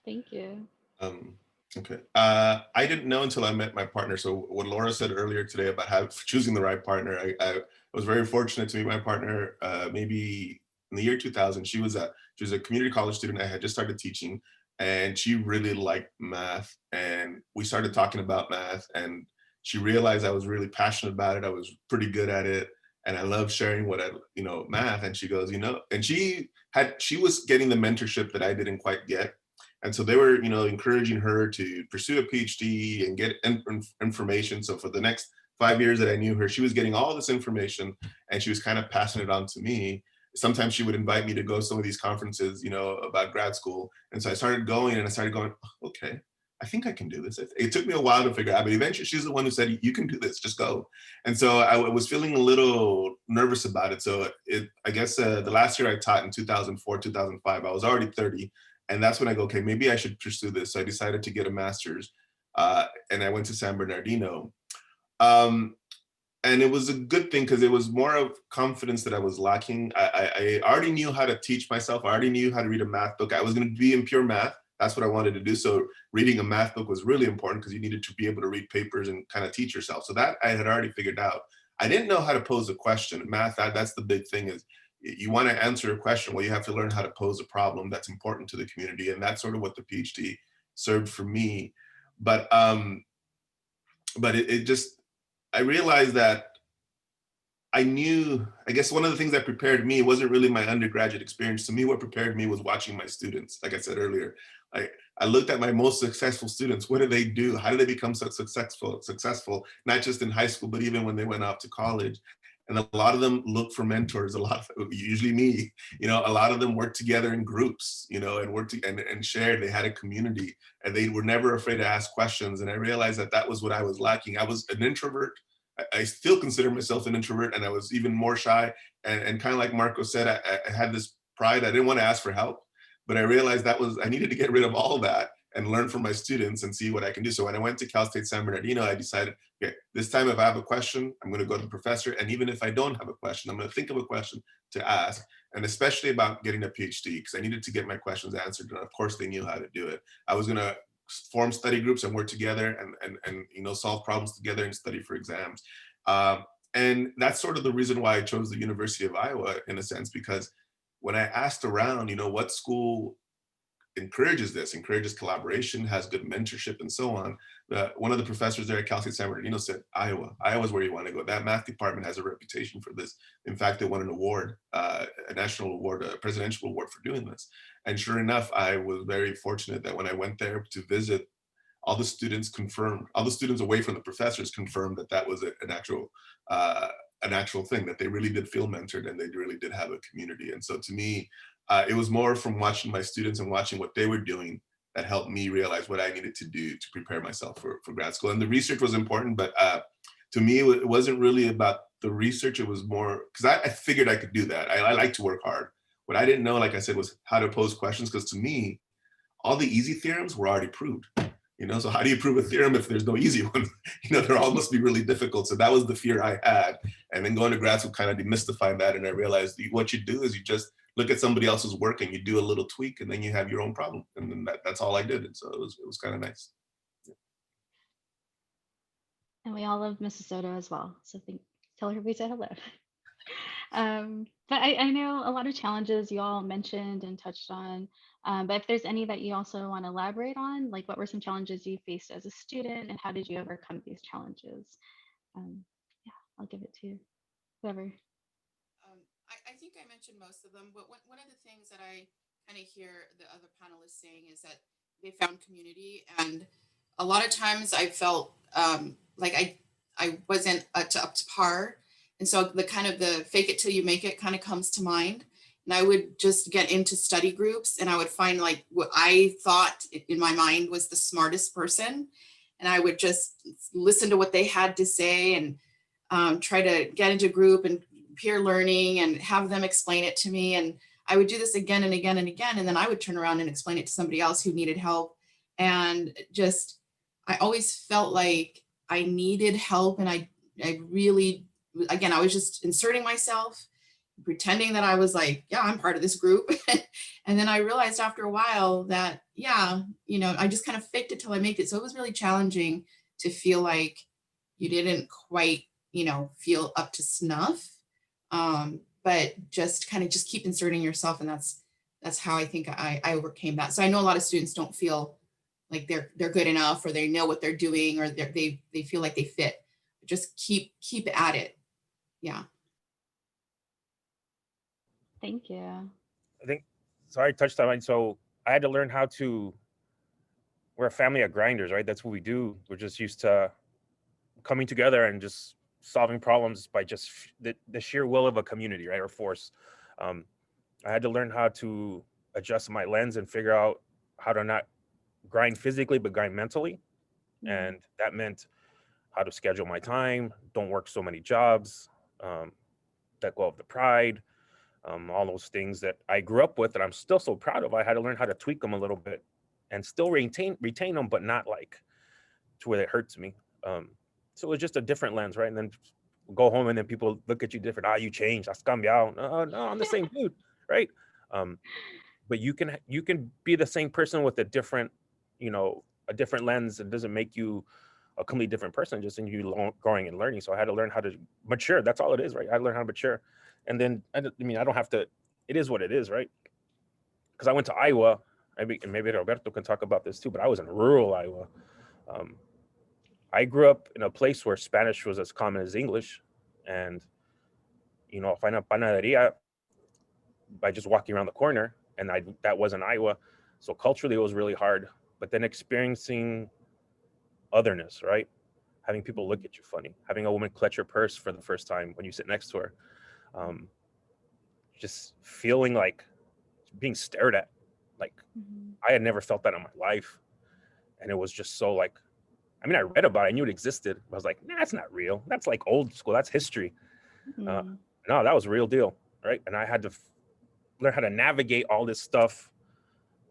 Speaker 1: Thank you.
Speaker 4: Okay. I didn't know until I met my partner. So what Laura said earlier today about choosing the right partner, I was very fortunate to meet my partner maybe in the year 2000. She was a community college student. I had just started teaching, and she really liked math. And we started talking about math, and she realized I was really passionate about it. I was pretty good at it, and I love sharing math. And she goes, and she was getting the mentorship that I didn't quite get. And so they were, encouraging her to pursue a PhD and get information. So for the next 5 years that I knew her, she was getting all this information, and she was kind of passing it on to me. Sometimes she would invite me to go to some of these conferences, about grad school. And so I started going, okay, I think I can do this. It took me a while to figure out, but eventually she's the one who said, you can do this, just go. And so I was feeling a little nervous about it. So I guess the last year I taught in 2004, 2005, I was already 30. And that's when I go, okay, maybe I should pursue this. So I decided to get a master's, and I went to San Bernardino. And it was a good thing because it was more of confidence that I was lacking. I already knew how to teach myself. I already knew how to read a math book. I was going to be in pure math. That's what I wanted to do. So reading a math book was really important because you needed to be able to read papers and kind of teach yourself. So that I had already figured out. I didn't know how to pose a question. Math, that's the big thing, is you want to answer a question, well, you have to learn how to pose a problem that's important to the community. And that's sort of what the PhD served for me. But it just, I realized that I guess one of the things that prepared me wasn't really my undergraduate experience. To me, what prepared me was watching my students. Like I said earlier, I looked at my most successful students. What do they do? How do they become so successful, not just in high school, but even when they went off to college? And a lot of them look for mentors. Usually me, a lot of them worked together in groups, and shared. They had a community, and they were never afraid to ask questions. And I realized that was what I was lacking. I was an introvert. I still consider myself an introvert, and I was even more shy. And kind of like Marco said, I had this pride. I didn't want to ask for help, but I realized I needed to get rid of all that and learn from my students and see what I can do. So when I went to Cal State San Bernardino, I decided, okay, this time if I have a question, I'm going to go to the professor. And even if I don't have a question, I'm going to think of a question to ask, and especially about getting a PhD, because I needed to get my questions answered. And of course, they knew how to do it. I was going to form study groups and work together and solve problems together and study for exams. And that's sort of the reason why I chose the University of Iowa, in a sense, because when I asked around, what school encourages collaboration, has good mentorship, and so on. One of the professors there at Cal State San Bernardino said, Iowa's where you want to go. That math department has a reputation for this. In fact, they won an award, a national award, a presidential award for doing this. And sure enough, I was very fortunate that when I went there to visit, all the students away from the professors confirmed that was an actual thing, that they really did feel mentored and they really did have a community. And so to me, it was more from watching my students and watching what they were doing that helped me realize what I needed to do to prepare myself for grad school. And the research was important, but to me, it wasn't really about the research. It was more, because I figured I could do that. I like to work hard. What I didn't know, like I said, was how to pose questions, because to me, all the easy theorems were already proved. So how do you prove a theorem if there's no easy ones? They're all must be really difficult. So that was the fear I had. And then going to grad school kind of demystified that. And I realized what you do is you just look at somebody else's work and you do a little tweak, and then you have your own problem. And then that's all I did. And so it was kind of nice.
Speaker 1: And we all love Mrs. Soto as well. So tell her we said hello. But I know a lot of challenges you all mentioned and touched on. But if there's any that you also want to elaborate on, like what were some challenges you faced as a student and how did you overcome these challenges? Yeah, I'll give it to whoever.
Speaker 2: I think I mentioned most of them, but one of the things that I kind of hear the other panelists saying is that they found community, and a lot of times I felt like I wasn't up to par, and so the kind of the fake it till you make it kind of comes to mind, and I would just get into study groups, and I would find like what I thought in my mind was the smartest person, and I would just listen to what they had to say and try to get into group and peer learning and have them explain it to me. And I would do this again and again and again. And then I would turn around and explain it to somebody else who needed help. And just, I always felt like I needed help. And I really, again, I was just inserting myself, pretending that I was like, yeah, I'm part of this group. And then I realized after a while that, yeah, I just kind of faked it till I make it. So it was really challenging to feel like you didn't quite, feel up to snuff. But just kind of just keep inserting yourself. And that's how I think I overcame that. So I know a lot of students don't feel like they're good enough or they know what they're doing or they feel like they fit. Just keep at it. Yeah.
Speaker 1: Thank you.
Speaker 3: I think, sorry, I touched on it. So I had to learn how to, we're a family of grinders, right? That's what we do. We're just used to coming together and just solving problems by just the sheer will of a community, right? Or force. Um, I had to learn how to adjust my lens and figure out how to not grind physically, but grind mentally. And that meant how to schedule my time, don't work so many jobs, let go of the pride, all those things that I grew up with that I'm still so proud of. I had to learn how to tweak them a little bit and still retain them, but not like to where it hurts me. So it's just a different lens, right? And then go home and then people look at you different. Ah, you changed. Has cambiado. No, I'm the same dude, right? But you can be the same person with a different, a different lens. It doesn't make you a completely different person, just in you growing and learning. So I had to learn how to mature. That's all it is, right? I learned how to mature. And then, I don't have to, it is what it is, right? Because I went to Iowa, maybe Roberto can talk about this too, but I was in rural Iowa. Um, I grew up in a place where Spanish was as common as English. And, find a panaderia by just walking around the corner. And that was in Iowa. So culturally, it was really hard. But then experiencing otherness, right? Having people look at you funny, having a woman clutch your purse for the first time when you sit next to her, just feeling like being stared at. Like I had never felt that in my life. And it was just so like, I read about it, I knew it existed. I was like, nah, that's not real. That's like old school. That's history. No, that was a real deal, right? And I had to learn how to navigate all this stuff.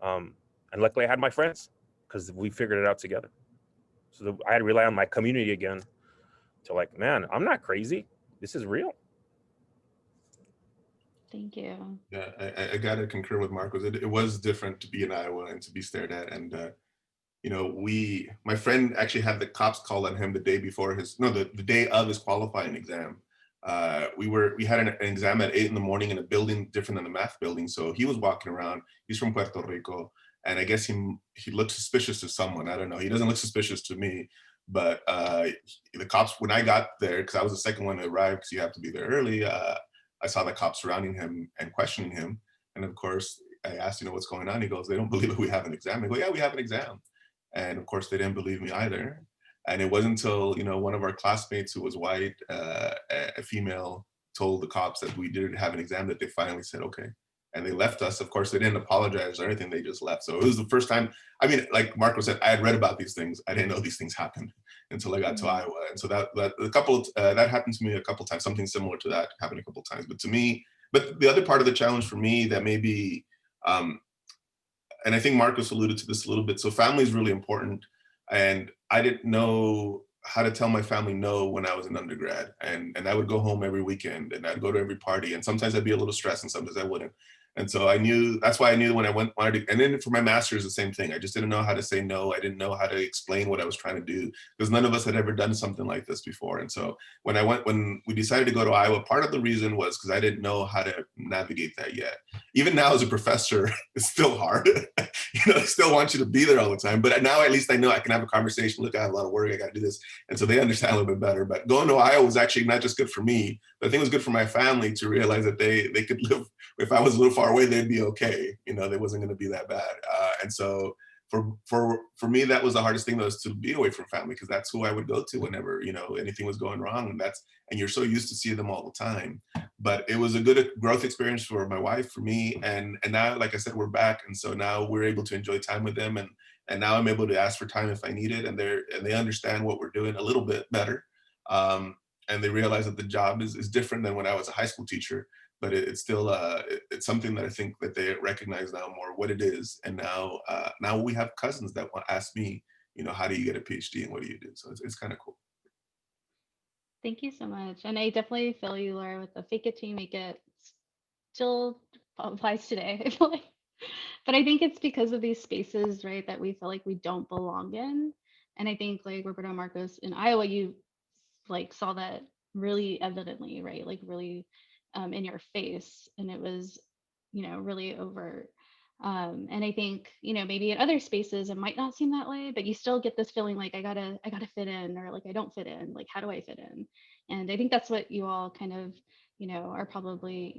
Speaker 3: And luckily I had my friends because we figured it out together. So I had to rely on my community again to like, man, I'm not crazy. This is real.
Speaker 1: Thank you.
Speaker 4: Yeah, I got to concur with Marcos. It was different to be in Iowa and to be stared at. And, my friend actually had the cops call on him the day before the day of his qualifying exam. We had an exam at 8 a.m. in a building different than the math building. So he was walking around. He's from Puerto Rico. And I guess he looked suspicious to someone. I don't know. He doesn't look suspicious to me. But the cops, when I got there, because I was the second one to arrive, because you have to be there early, I saw the cops surrounding him and questioning him. And of course, I asked, what's going on? He goes, they don't believe that we have an exam. I go, yeah, we have an exam. And of course, they didn't believe me either. And it wasn't until, one of our classmates who was white, a female, told the cops that we didn't have an exam that they finally said, okay. And they left us. Of course, they didn't apologize or anything. They just left. So it was the first time. Like Marco said, I had read about these things. I didn't know these things happened until I got to Iowa. And so that happened to me a couple times. Something similar to that happened a couple times. But the other part of the challenge for me that maybe, and I think Marcos alluded to this a little bit. So family is really important. And I didn't know how to tell my family no when I was an undergrad. And I would go home every weekend and I'd go to every party. And sometimes I'd be a little stressed and sometimes I wouldn't. And so I knew, that's why I knew when I wanted to, and then for my master's, the same thing. I just didn't know how to say no. I didn't know how to explain what I was trying to do because none of us had ever done something like this before. And so when we decided to go to Iowa, part of the reason was because I didn't know how to navigate that yet. Even now as a professor, it's still hard. I still want you to be there all the time, but now at least I know I can have a conversation. Look, I have a lot of work, I got to do this. And so they understand a little bit better. But going to Iowa was actually not just good for me, but I think it was good for my family to realize that they could live, if I was a little far away, they'd be okay. They wasn't going to be that bad. And so for me, that was the hardest thing, though, is to be away from family, because that's who I would go to whenever, anything was going wrong. And you're so used to seeing them all the time. But it was a good growth experience for my wife, for me. And now, like I said, we're back. And so now we're able to enjoy time with them. And now I'm able to ask for time if I need it. And they understand what we're doing a little bit better. And they realize that the job is different than when I was a high school teacher. But it's still it's something that I think that they recognize now more what it is. And now we have cousins that ask me, how do you get a PhD and what do you do? So it's kind of cool.
Speaker 1: Thank you so much. And I definitely feel you, Laura, with the fake it till you make it. Still applies today, I feel like. But I think it's because of these spaces, right, that we feel like we don't belong in. And I think like Roberto Marcos in Iowa, you like saw that really evidently, right? Like really in your face. And it was, really overt. And I think, maybe in other spaces it might not seem that way, but you still get this feeling like I gotta fit in, or like I don't fit in. Like, how do I fit in? And I think that's what you all kind of, are probably,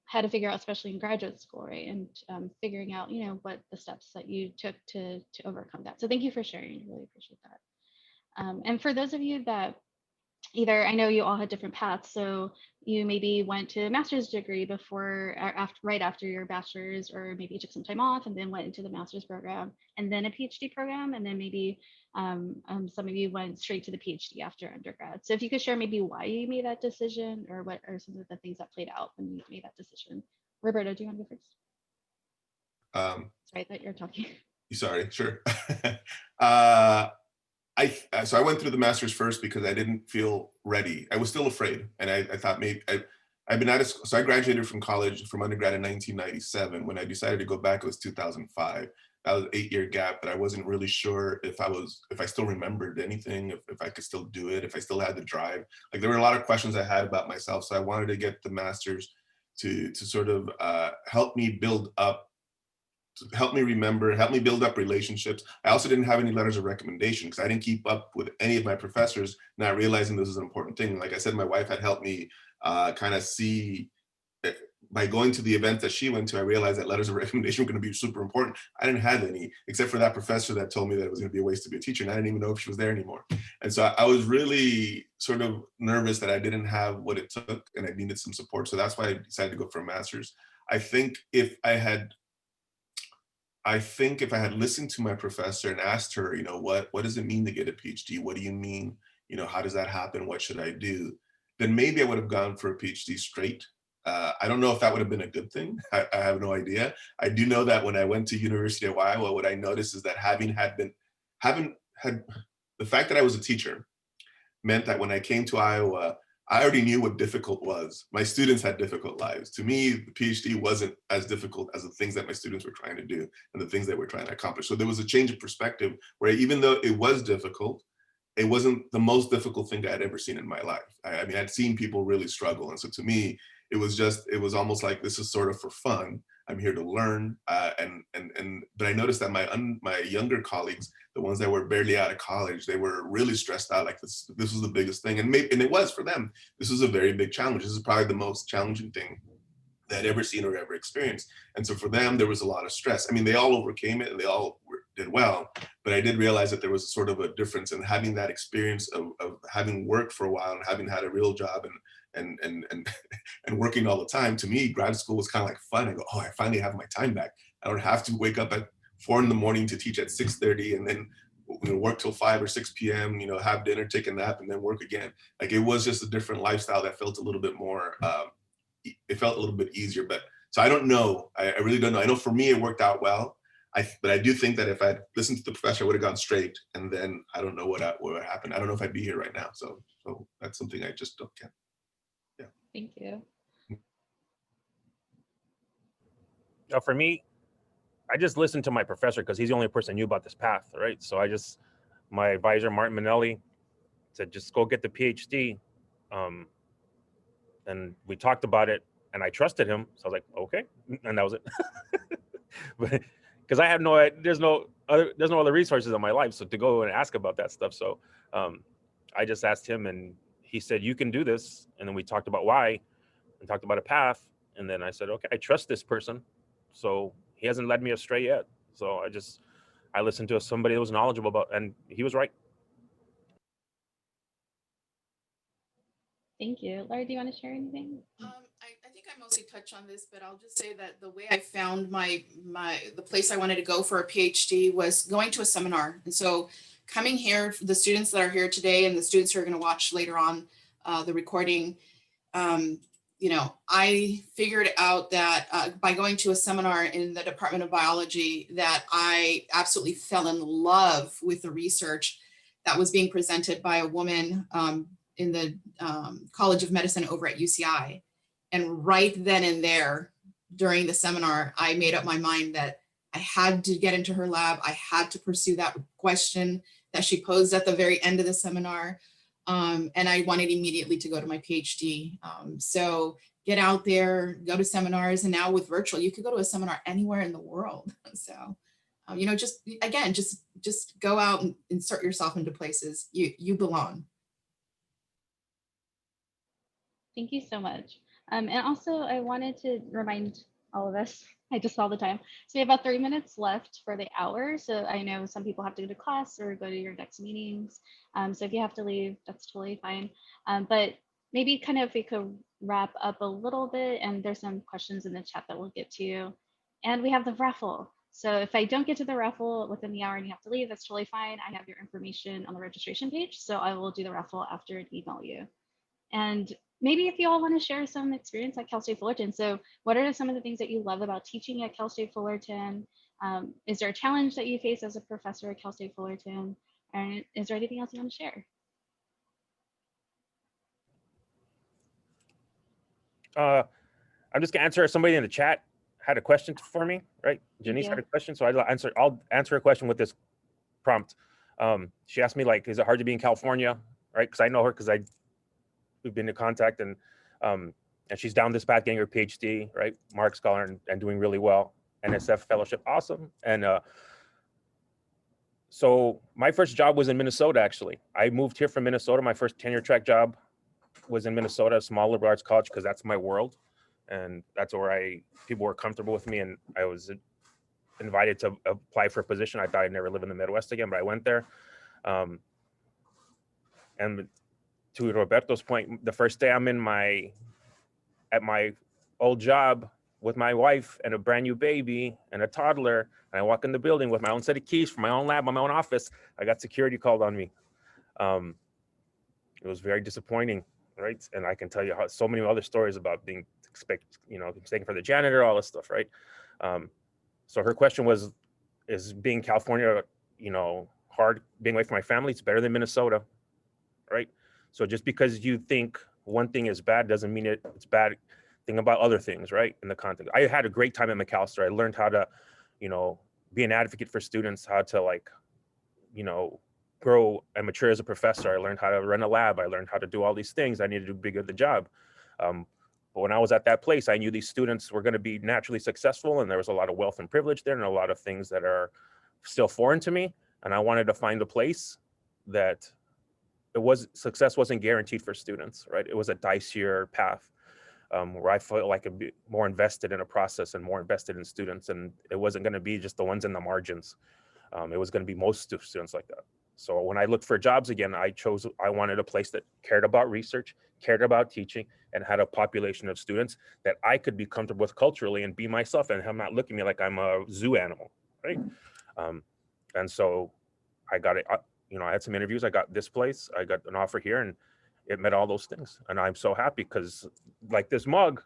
Speaker 1: had to figure out, especially in graduate school, right? And figuring out, what the steps that you took to overcome that. So thank you for sharing. I really appreciate that. And for those of you that either, I know you all had different paths, so you maybe went to a master's degree before, or right after your bachelor's, or maybe you took some time off and then went into the master's program and then a PhD program, and then maybe some of you went straight to the PhD after undergrad. So if you could share maybe why you made that decision, or what are some of the things that played out when you made that decision. Roberto, do you want to go first? Sorry that you're talking.
Speaker 4: Sorry, sure. So I went through the master's first because I didn't feel ready. I was still afraid. And I thought maybe I've been so I graduated from college, from undergrad in 1997. When I decided to go back, it was 2005. That was an 8-year gap, but I wasn't really sure if I still remembered anything, if I could still do it, if I still had the drive. Like, there were a lot of questions I had about myself. So I wanted to get the master's to sort of help me build up, help me remember, help me build up relationships. I also didn't have any letters of recommendation because I didn't keep up with any of my professors, not realizing this is an important thing. Like I said, my wife had helped me kind of see, by going to the event that she went to, I realized that letters of recommendation were going to be super important. I didn't have any, except for that professor that told me that it was going to be a waste to be a teacher, and I didn't even know if she was there anymore. And so I was really sort of nervous that I didn't have what it took and I needed some support. So that's why I decided to go for a master's. I think if I had listened to my professor and asked her, what does it mean to get a PhD? What do you mean? How does that happen? What should I do? Then maybe I would have gone for a PhD straight. I don't know if that would have been a good thing. I have no idea. I do know that when I went to University of Iowa, what I noticed is that having had the fact that I was a teacher meant that when I came to Iowa, I already knew what difficult was. My students had difficult lives. To me, the PhD wasn't as difficult as the things that my students were trying to do and the things that we're trying to accomplish. So there was a change of perspective where, even though it was difficult, it wasn't the most difficult thing I'd ever seen in my life. I mean, I'd seen people really struggle. And so to me, it was almost like, this is sort of for fun. I'm here to learn. But I noticed that my younger colleagues, the ones that were barely out of college, they were really stressed out. Like, this was the biggest thing. And it was for them. This was a very big challenge. This is probably the most challenging thing that I'd ever seen or ever experienced. And so for them, there was a lot of stress. I mean, they all overcame it and they all did well, but I did realize that there was sort of a difference in having that experience of having worked for a while and having had a real job and working all the time. To me, grad school was kind of like fun. I go, oh, I finally have my time back. I don't have to wake up at 4 a.m. to teach at 6:30 and then work till 5 or 6 p.m., have dinner, take a nap, and then work again. Like, it was just a different lifestyle that felt a little bit more, it felt a little bit easier. But so I don't know. I really don't know. I know for me, it worked out well. But I do think that if I'd listened to the professor, I would have gone straight. And then I don't know what happened. I don't know if I'd be here right now. So that's something I just don't get. Yeah.
Speaker 1: Thank you.
Speaker 3: For me, I just listened to my professor because he's the only person who knew about this path, right? So my advisor, Martin Manelli, said, just go get the PhD. And we talked about it and I trusted him. So I was like, okay. And that was it. But because I have there's no other resources in my life. So to go and ask about that stuff. So I just asked him and he said, you can do this. And then we talked about why and talked about a path. And then I said, okay, I trust this person. So he hasn't led me astray yet. So I listened to somebody that was knowledgeable about, and he was right.
Speaker 1: Thank you. Laura, do you want to share anything?
Speaker 2: I think I mostly touch on this, but I'll just say that the way I found the place I wanted to go for a PhD was going to a seminar. And so coming here, the students that are here today and the students who are going to watch later on the recording, I figured out that by going to a seminar in the Department of Biology that I absolutely fell in love with the research that was being presented by a woman in the College of Medicine over at UCI. And right then and there, during the seminar, I made up my mind that I had to get into her lab. I had to pursue that question that she posed at the very end of the seminar. And I wanted immediately to go to my PhD. So get out there, go to seminars. And now with virtual, you could go to a seminar anywhere in the world. So, just go out and insert yourself into places you belong.
Speaker 1: Thank you so much. And also, I wanted to remind all of us, I just saw the time. So we have about 30 minutes left for the hour. So I know some people have to go to class or go to your next meetings. So if you have to leave, that's totally fine. But maybe kind of if we could wrap up a little bit, and there's some questions in the chat that we'll get to. And we have the raffle. So if I don't get to the raffle within the hour and you have to leave, that's totally fine. I have your information on the registration page. So I will do the raffle after and email you. And maybe if you all want to share some experience at Cal State Fullerton. So what are some of the things that you love about teaching at Cal State Fullerton? Is there a challenge that you face as a professor at Cal State Fullerton? And is there anything else you want to share?
Speaker 3: I'm just gonna answer. Somebody in the chat had a question for me, right? Janice had a question, so I'll answer a question with this prompt. She asked me, like, is it hard to be in California, right? Because I know her because we've been in contact, and she's down this path getting her PhD, right? Mark Scholar and doing really well. NSF fellowship, awesome. And so my first job was in Minnesota, actually. I moved here from Minnesota. My first tenure track job was in Minnesota, a small liberal arts college, because that's my world. And that's where people were comfortable with me. And I was invited to apply for a position. I thought I'd never live in the Midwest again, but I went there. And to Roberto's point, the first day I'm at my old job with my wife and a brand new baby and a toddler, and I walk in the building with my own set of keys for my own lab, my own office, I got security called on me. It was very disappointing, right? And I can tell you so many other stories about being mistaken for the janitor, all this stuff, right? So her question was, is being California, hard, being away from my family? It's better than Minnesota, right? So just because you think one thing is bad doesn't mean it's bad. Think about other things, right? In the context, I had a great time at McAllister. I learned how to, be an advocate for students, how to grow and mature as a professor. I learned how to run a lab. I learned how to do all these things. I needed to do big at the job. But when I was at that place, I knew these students were going to be naturally successful, and there was a lot of wealth and privilege there, and a lot of things that are still foreign to me. And I wanted to find a place that success wasn't guaranteed for students, right? It was a dicier path where I felt like I'd be more invested in a process and more invested in students. And it wasn't going to be just the ones in the margins. It was going to be most students like that. So when I looked for jobs again, I wanted a place that cared about research, cared about teaching, and had a population of students that I could be comfortable with culturally and be myself, and have not looking at me like I'm a zoo animal, right? And so I got it. I had some interviews. I got this place. I got an offer here, and it met all those things. And I'm so happy because, like this mug,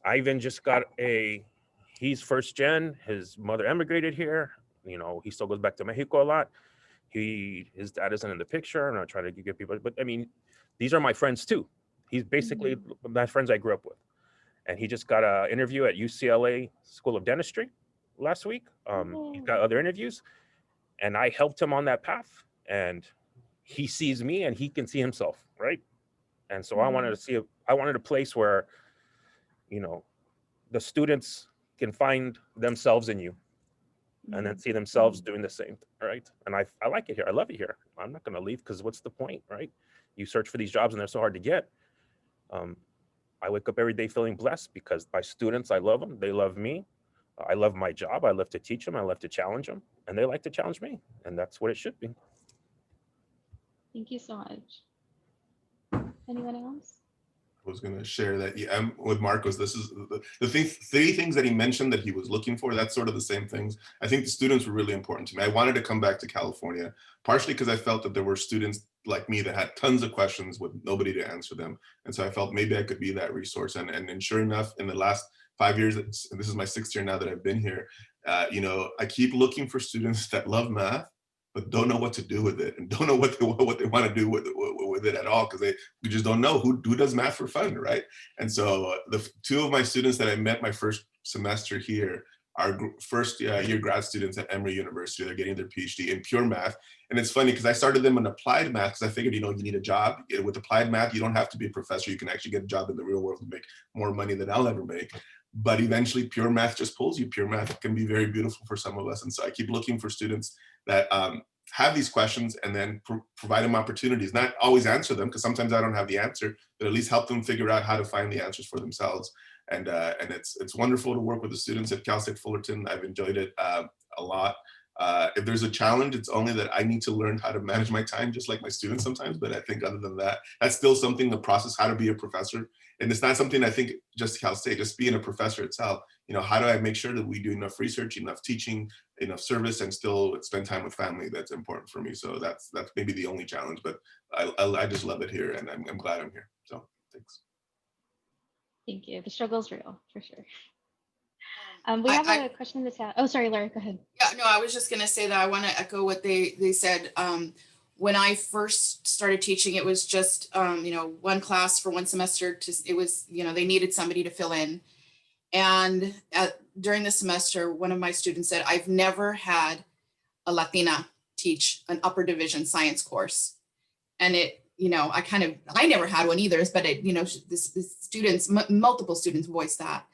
Speaker 3: I even just got he's first gen. His mother emigrated here. He still goes back to Mexico a lot. His dad isn't in the picture. I'm not trying to give people, but I mean, these are my friends too. He's basically my friends I grew up with. and he just got an interview at UCLA School of Dentistry last week. He's got other interviews, and I helped him on that path, and he sees me and he can see himself, right? And so I wanted a place where, you know, the students can find themselves in you and then see themselves doing the same, right? And I like it here. I love it here. I'm not going to leave, because what's the point, right? You search for these jobs and they're so hard to get. I wake up every day feeling blessed because my students, I love them. They love me. I love my job. I love to teach them. I love to challenge them, and they like to challenge me. And that's what it should be.
Speaker 1: Thank you so much. Anyone else?
Speaker 4: I was going to share that with Marcos, this is the thing, 3 things that he mentioned that he was looking for. That's sort of the same things. I think the students were really important to me. I wanted to come back to California, partially because I felt that there were students like me that had tons of questions with nobody to answer them. And so I felt maybe I could be that resource. And sure enough, in the last 5 years, and this is my 6th year now that I've been here, you know, I keep looking for students that love math, but don't know what to do with it and don't know what they want to do with it at all, because we just don't know who does math for fun, right? And so the 2 of my students that I met my first semester here are first year grad students at Emory University. They're getting their PhD in pure math. And it's funny because I started them in applied math because I figured, you know, you need a job. With applied math, you don't have to be a professor. You can actually get a job in the real world and make more money than I'll ever make. But eventually pure math just pulls you. Pure math can be very beautiful for some of us. And so I keep looking for students that have these questions and then provide them opportunities, not always answer them, because sometimes I don't have the answer, but at least help them figure out how to find the answers for themselves. And it's wonderful to work with the students at Cal State Fullerton. I've enjoyed it a lot. If there's a challenge, it's only that I need to learn how to manage my time, just like my students sometimes. But I think other than that, that's still something, the process, how to be a professor. And it's not something I think just Cal State, just being a professor itself. You know, how do I make sure that we do enough research, enough teaching, enough service, and still spend time with family? That's important for me. So that's maybe the only challenge, but I just love it here, and I'm glad I'm here. So thanks.
Speaker 1: Thank you. The struggle's real, for sure. We have a question in the chat. Oh, sorry, Laura, go ahead.
Speaker 2: Yeah, no, I was just going to say that I want to echo what they said. When I first started teaching, it was just, you know, one class for one semester. It was, you know, they needed somebody to fill in. And during the semester, one of my students said, I've never had a Latina teach an upper division science course. And it, you know, I never had one either, but it, you know, this students, multiple students voiced that.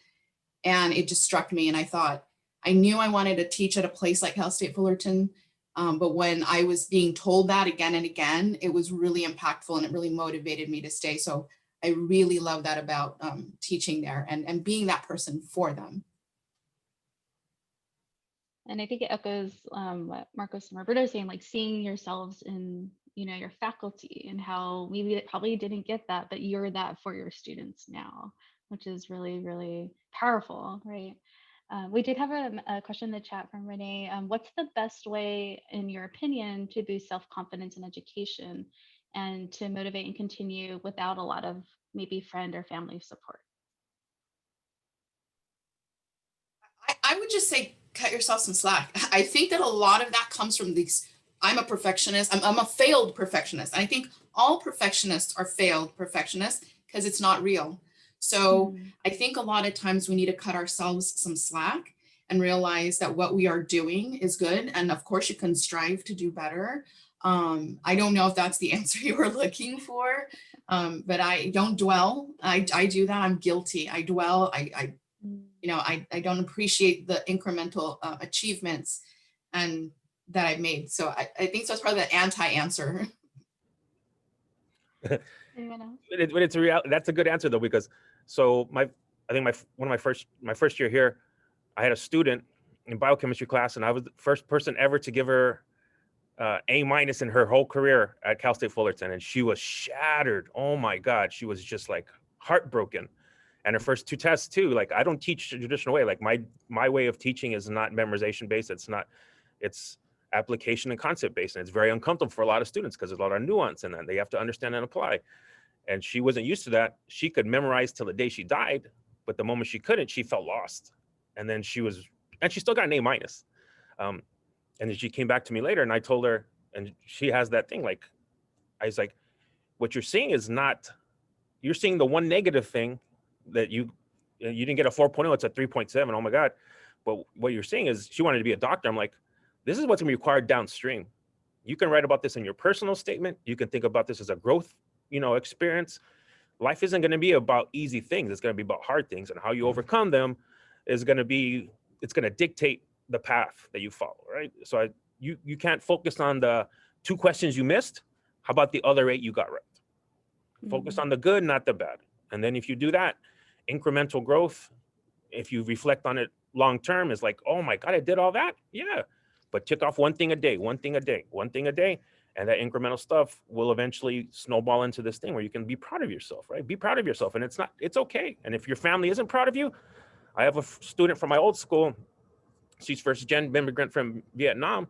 Speaker 2: And it just struck me. And I thought, I knew I wanted to teach at a place like Cal State Fullerton. But when I was being told that again and again, it was really impactful and it really motivated me to stay. So I really love that about teaching there and being that person for them.
Speaker 1: And I think it echoes what Marcos and Roberto are saying, like seeing yourselves in, you know, your faculty and how maybe it probably didn't get that, but you're that for your students now, which is really, really powerful, right? We did have a question in the chat from Renee. What's the best way, in your opinion, to boost self-confidence in education and to motivate and continue without a lot of maybe friend or family support?
Speaker 2: I would just say, cut yourself some slack. I think that a lot of that comes from these, I'm a perfectionist. I'm a failed perfectionist. I think all perfectionists are failed perfectionists because it's not real. So I think a lot of times we need to cut ourselves some slack and realize that what we are doing is good. And of course you can strive to do better. I don't know if that's the answer you were looking for, but I don't dwell. I do that. I'm guilty. I dwell. You know, I don't appreciate the incremental achievements and that I've made. So I think so. That's probably the anti-answer.
Speaker 1: It's
Speaker 3: a reality. That's a good answer though, because so I think my first year here, I had a student in biochemistry class, and I was the first person ever to give her A- in her whole career at Cal State Fullerton, and she was shattered. Oh my God, she was just like heartbroken. And her first 2 tests too. Like, I don't teach the traditional way. Like my way of teaching is not memorization based. It's application and concept based, and it's very uncomfortable for a lot of students because there's a lot of nuance in that they have to understand and apply. And she wasn't used to that. She could memorize till the day she died, but the moment she couldn't, she felt lost. And then she still got an A-. And then she came back to me later, and I told her, and she has that thing, like, I was like, what you're seeing is not, you're seeing the one negative thing that You didn't get a 4.0, it's a 3.7. Oh my God. But what you're saying is she wanted to be a doctor. I'm like, this is what's gonna be required downstream. You can write about this in your personal statement. You can think about this as a growth, experience. Life isn't going to be about easy things. It's going to be about hard things, and how you overcome them is going to be, it's going to dictate the path that you follow, right? So you can't focus on the 2 questions you missed. How about the other 8 you got right? Focus on the good, not the bad. And then if you do that, incremental growth, if you reflect on it long term, is like, oh my God, I did all that. Yeah. But tick off one thing a day, one thing a day, one thing a day. And that incremental stuff will eventually snowball into this thing where you can be proud of yourself, right? Be proud of yourself. And it's okay. And if your family isn't proud of you, I have a student from my old school. She's first gen immigrant from Vietnam.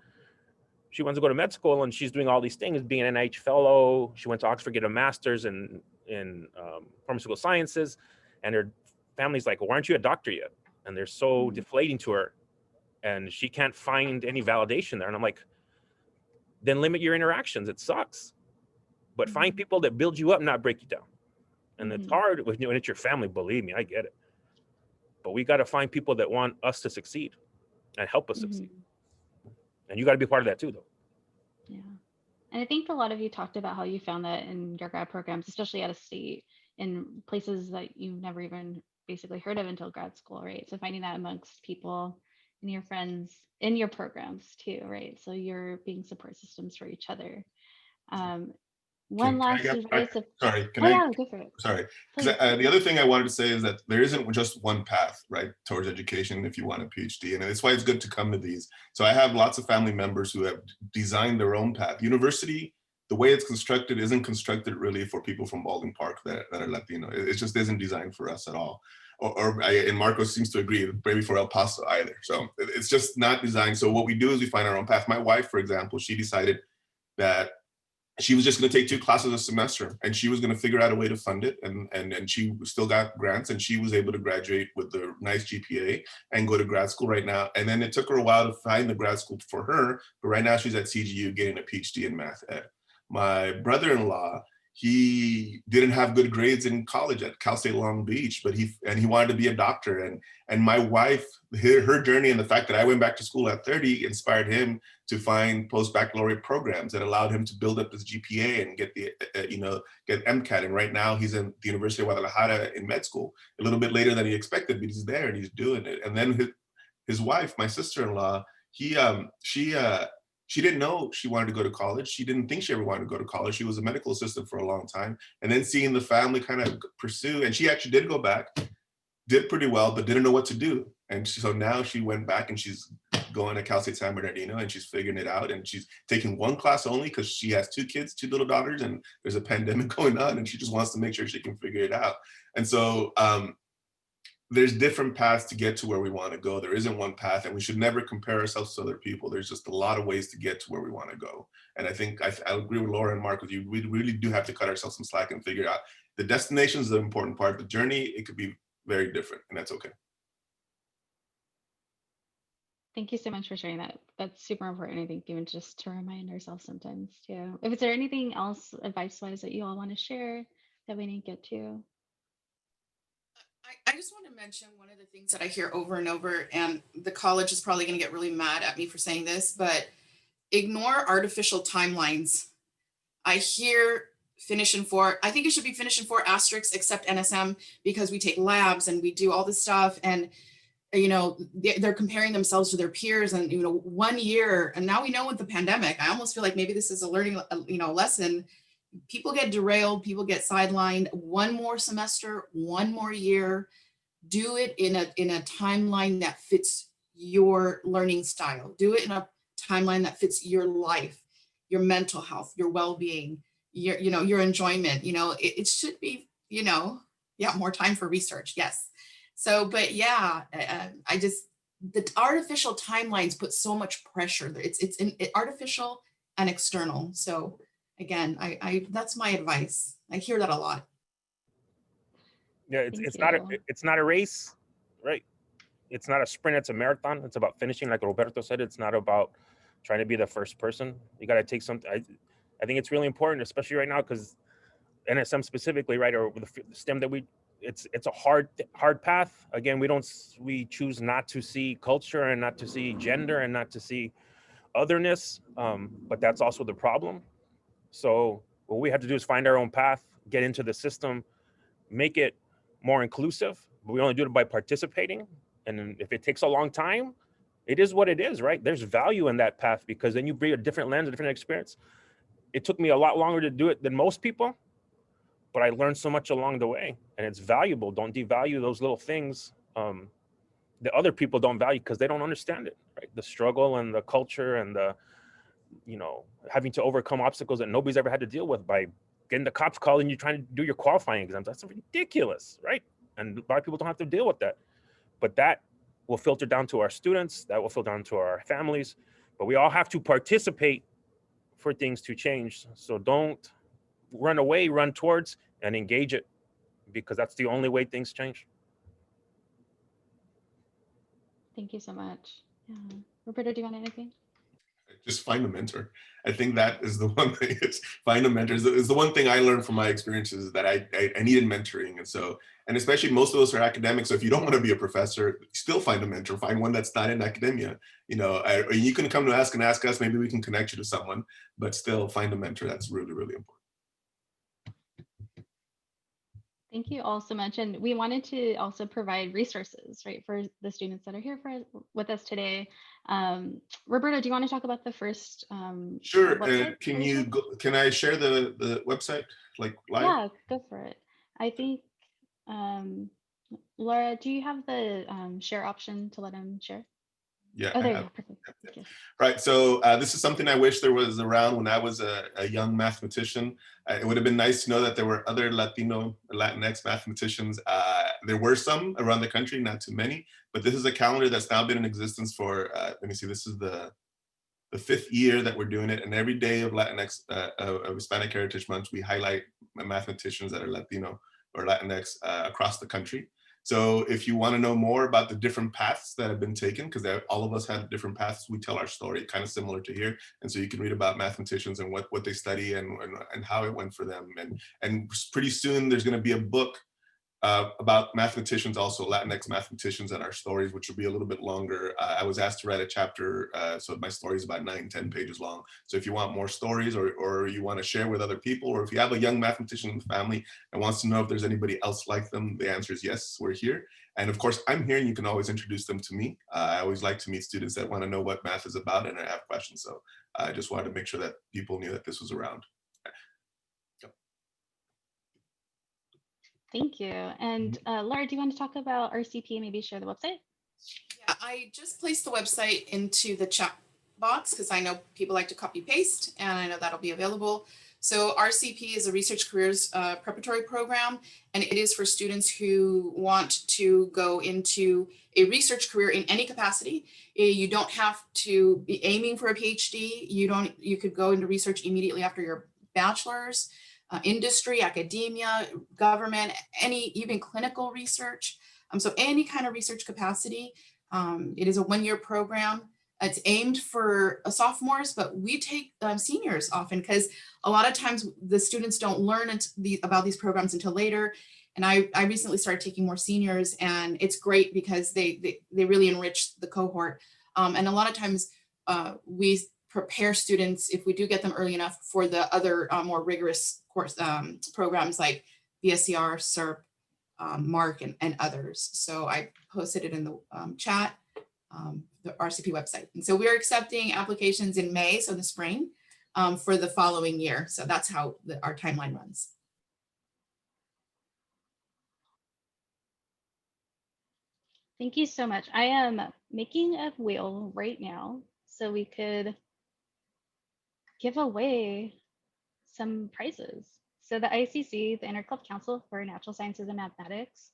Speaker 3: She wants to go to med school and she's doing all these things, being an NIH fellow. She went to Oxford, get a master's in pharmaceutical sciences. And her family's like, well, why aren't you a doctor yet? And they're so deflating to her. And she can't find any validation there. And I'm like, then limit your interactions. It sucks. But find people that build you up, not break you down. And it's hard when it's your family, believe me, I get it. But we got to find people that want us to succeed and help us succeed. And you got to be part of that too, though.
Speaker 1: Yeah. And I think a lot of you talked about how you found that in your grad programs, especially out of state, in places that you've never even basically heard of until grad school, right? So finding that amongst people and your friends in your programs too, right? So you're being support systems for each other. One last advice.
Speaker 4: Sorry,
Speaker 1: go for it.
Speaker 4: Sorry, because the other thing I wanted to say is that there isn't just one path, right, towards education if you want a PhD, and that's why it's good to come to these. So I have lots of family members who have designed their own path. University, the way it's constructed, isn't constructed really for people from Baldwin Park that are Latino. It just isn't designed for us at all. And Marcos seems to agree, maybe for El Paso either. So it's just not designed. So what we do is we find our own path. My wife, for example, she decided that she was just going to take 2 classes a semester and she was going to figure out a way to fund it. And she still got grants and she was able to graduate with a nice GPA and go to grad school right now. And then it took her a while to find the grad school for her, but right now she's at CGU getting a PhD in math ed. My brother-in-law, he didn't have good grades in college at Cal State Long Beach, but he wanted to be a doctor. And my wife, her journey and the fact that I went back to school at 30 inspired him to find post-baccalaureate programs that allowed him to build up his GPA and get the, get MCAT. And right now he's in the University of Guadalajara in med school, a little bit later than he expected, but he's there and he's doing it. And then his wife, my sister-in-law, she didn't know she wanted to go to college. She didn't think she ever wanted to go to college. She was a medical assistant for a long time. And then seeing the family kind of pursue, and she actually did go back, did pretty well, but didn't know what to do. And so now she went back and she's going to Cal State San Bernardino and she's figuring it out. And she's taking 1 class only because she has 2 kids, 2 little daughters, and there's a pandemic going on and she just wants to make sure she can figure it out. And so there's different paths to get to where we want to go. There isn't one path, and we should never compare ourselves to other people. There's just a lot of ways to get to where we want to go. And I think I agree with Laura and Mark with you. We really do have to cut ourselves some slack and figure out the destination is the important part. The journey, it could be very different, and that's okay.
Speaker 1: Thank you so much for sharing that. That's super important, I think, even just to remind ourselves sometimes too. If there anything else advice-wise that you all want to share that we didn't get to?
Speaker 2: I just want to mention one of the things that I hear over and over, and the college is probably going to get really mad at me for saying this, but ignore artificial timelines. I hear finish in 4. I think it should be finish in 4 asterisks except NSM because we take labs and we do all this stuff. And, they're comparing themselves to their peers and, 1 year. And now we know with the pandemic, I almost feel like maybe this is a learning, lesson. People get derailed, people get sidelined. 1 more semester, 1 more year. Do it in a timeline that fits your learning style. Do it in a timeline that fits your life, your mental health, your well-being, your enjoyment. It should be, more time for research. Yes. So, but yeah, the artificial timelines put so much pressure. It's artificial and external. So again, I that's my advice. I hear that a lot.
Speaker 3: Yeah, it's not a race, right? It's not a sprint, it's a marathon. It's about finishing, like Roberto said. It's not about trying to be the first person. You got to take something. I think it's really important, especially right now, because NSM specifically, right, or the STEM that it's a hard path. Again, we choose not to see culture and not to see gender and not to see otherness, but that's also the problem. So what we have to do is find our own path, get into the system, make it more inclusive. But we only do it by participating. And if it takes a long time, it is what it is, right? There's value in that path because then you bring a different lens, a different experience. It took me a lot longer to do it than most people, but I learned so much along the way, and it's valuable. Don't devalue those little things that other people don't value because they don't understand it, right? The struggle and the culture and the, having to overcome obstacles that nobody's ever had to deal with by getting the cops calling you trying to do your qualifying exams. That's ridiculous, right? And a lot of people don't have to deal with that. But that will filter down to our students, that will filter down to our families. But we all have to participate for things to change. So don't run away, run towards and engage it, because that's the only way things change.
Speaker 1: Thank you so much. Yeah. Roberto, do you want anything?
Speaker 4: Just find a mentor. I think that is the one thing. Is find a mentor. Is the one thing I learned from my experiences, that I needed mentoring. And so, and especially most of us are academics. So if you don't want to be a professor, still find a mentor. Find one that's not in academia. Or you can come to us and ask us. Maybe we can connect you to someone. But still, find a mentor. That's really, really important.
Speaker 1: Thank you all so much. And we wanted to also provide resources, right, for the students that are here with us today. Roberto, do you want to talk about the first
Speaker 4: Sure.
Speaker 1: website?
Speaker 4: Can I share the website like live?
Speaker 1: Yeah, go for it. I think, Laura, do you have the share option to let him share?
Speaker 4: Yeah.
Speaker 1: Oh, there you go. Perfect.
Speaker 4: Yeah. Right. So this is something I wish there was around when I was a young mathematician. It would have been nice to know that there were other Latinx mathematicians. There were some around the country, not too many, but this is a calendar that's now been in existence for, let me see, this is the 5th year that we're doing it. And every day of Latinx, of Hispanic Heritage Month, we highlight mathematicians that are Latino or Latinx across the country. So if you want to know more about the different paths that have been taken, because all of us have different paths, we tell our story kind of similar to here. And so you can read about mathematicians and what they study and how it went for them. And pretty soon there's going to be a book about mathematicians, also Latinx mathematicians, and our stories, which will be a little bit longer. I was asked to write a chapter, so my story is about 9-10 pages long. So if you want more stories, or you want to share with other people, or if you have a young mathematician in the family and wants to know if there's anybody else like them, the answer is yes, we're here. And of course, I'm here and you can always introduce them to me. I always like to meet students that want to know what math is about and I have questions. So I just wanted to make sure that people knew that this was around.
Speaker 1: Thank you. And Laura, do you want to talk about RCP and maybe share the website?
Speaker 2: Yeah, I just placed the website into the chat box because I know people like to copy paste, and I know that'll be available. So RCP is a research careers preparatory program, and it is for students who want to go into a research career in any capacity. You don't have to be aiming for a PhD. You could go into research immediately after your bachelor's. Industry, academia, government, even clinical research. So any kind of research capacity. It is a 1-year program. It's aimed for sophomores, but we take seniors often because a lot of times the students don't learn about these programs until later. And I recently started taking more seniors, and it's great because they really enrich the cohort. And a lot of times we prepare students, if we do get them early enough, for the other more rigorous course programs like BSCR, SERP, MARC, and others. So I posted it in the chat, the RCP website. And so we're accepting applications in May, so the spring, for the following year. So that's how our timeline runs.
Speaker 1: Thank you so much. I am making a wheel right now so we could give away some prizes. So the ICC, the Interclub Council for Natural Sciences and Mathematics,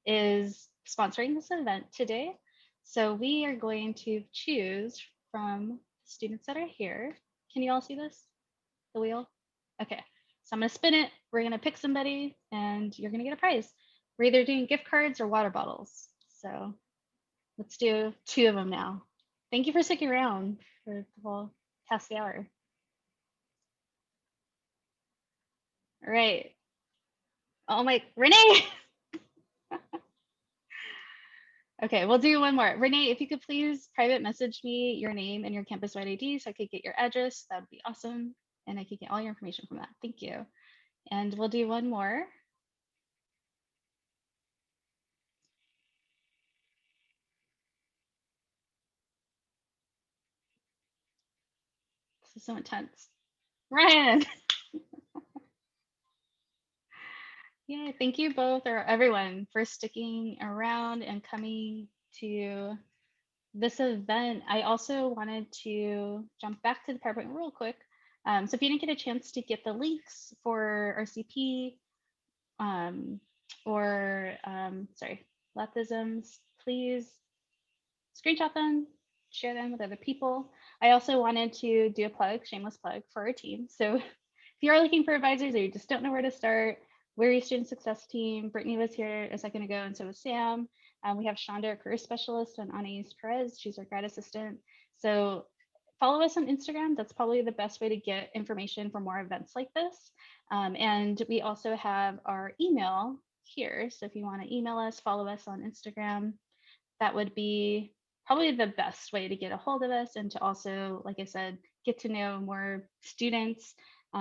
Speaker 1: is sponsoring this event today. So we are going to choose from students that are here. Can you all see this, the wheel? Okay, so I'm gonna spin it. We're gonna pick somebody and you're gonna get a prize. We're either doing gift cards or water bottles. So let's do 2 of them now. Thank you for sticking around for the whole past the hour. All right. Oh my, Renee. Okay, we'll do one more. Renee, if you could please private message me your name and your campus-wide ID so I could get your address, that would be awesome. And I could get all your information from that. Thank you. And we'll do one more. This is so intense. Ryan. Yeah, thank you both or everyone for sticking around and coming to this event. I also wanted to jump back to the PowerPoint real quick. So if you didn't get a chance to get the links for RCP or sorry, Leptisms, please screenshot them, share them with other people. I also wanted to do a plug, shameless plug for our team. So if you are looking for advisors or you just don't know where to start, we're your student success team. Brittany was here a second ago, and so was Sam. We have Shonda, our career specialist, and Anais Perez. She's our grad assistant. So follow us on Instagram. That's probably the best way to get information for more events like this. And we also have our email here. So if you want to email us, follow us on Instagram. That would be probably the best way to get a hold of us and to also, like I said, get to know more students,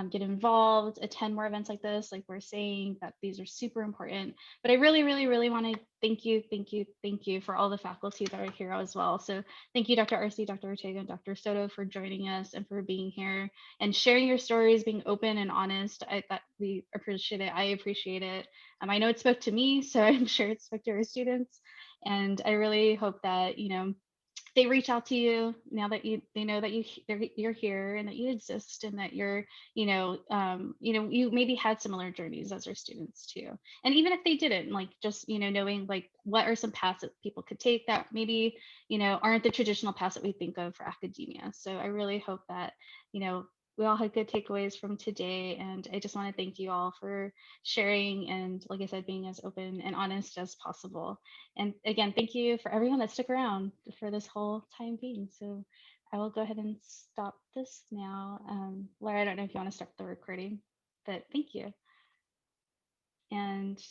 Speaker 1: get involved, attend more events like this. Like we're saying that these are super important. But I really, really, really want to thank you for all the faculty that are here as well. So thank you, Dr. Arce, Dr. Ortega, and Dr. Soto for joining us and for being here and sharing your stories, being open and honest. That we appreciate it. I appreciate it. I know it spoke to me, so I'm sure it spoke to our students. And I really hope that, they reach out to you now that they know that you're here and that you exist and that you maybe had similar journeys as our students too. And even if they didn't, like just, knowing like what are some paths that people could take that maybe, aren't the traditional paths that we think of for academia. So I really hope that, we all had good takeaways from today. And I just want to thank you all for sharing and, like I said, being as open and honest as possible. And again, thank you for everyone that stuck around for this whole time being. So I will go ahead and stop this now. Laura, I don't know if you want to start the recording, but thank you. And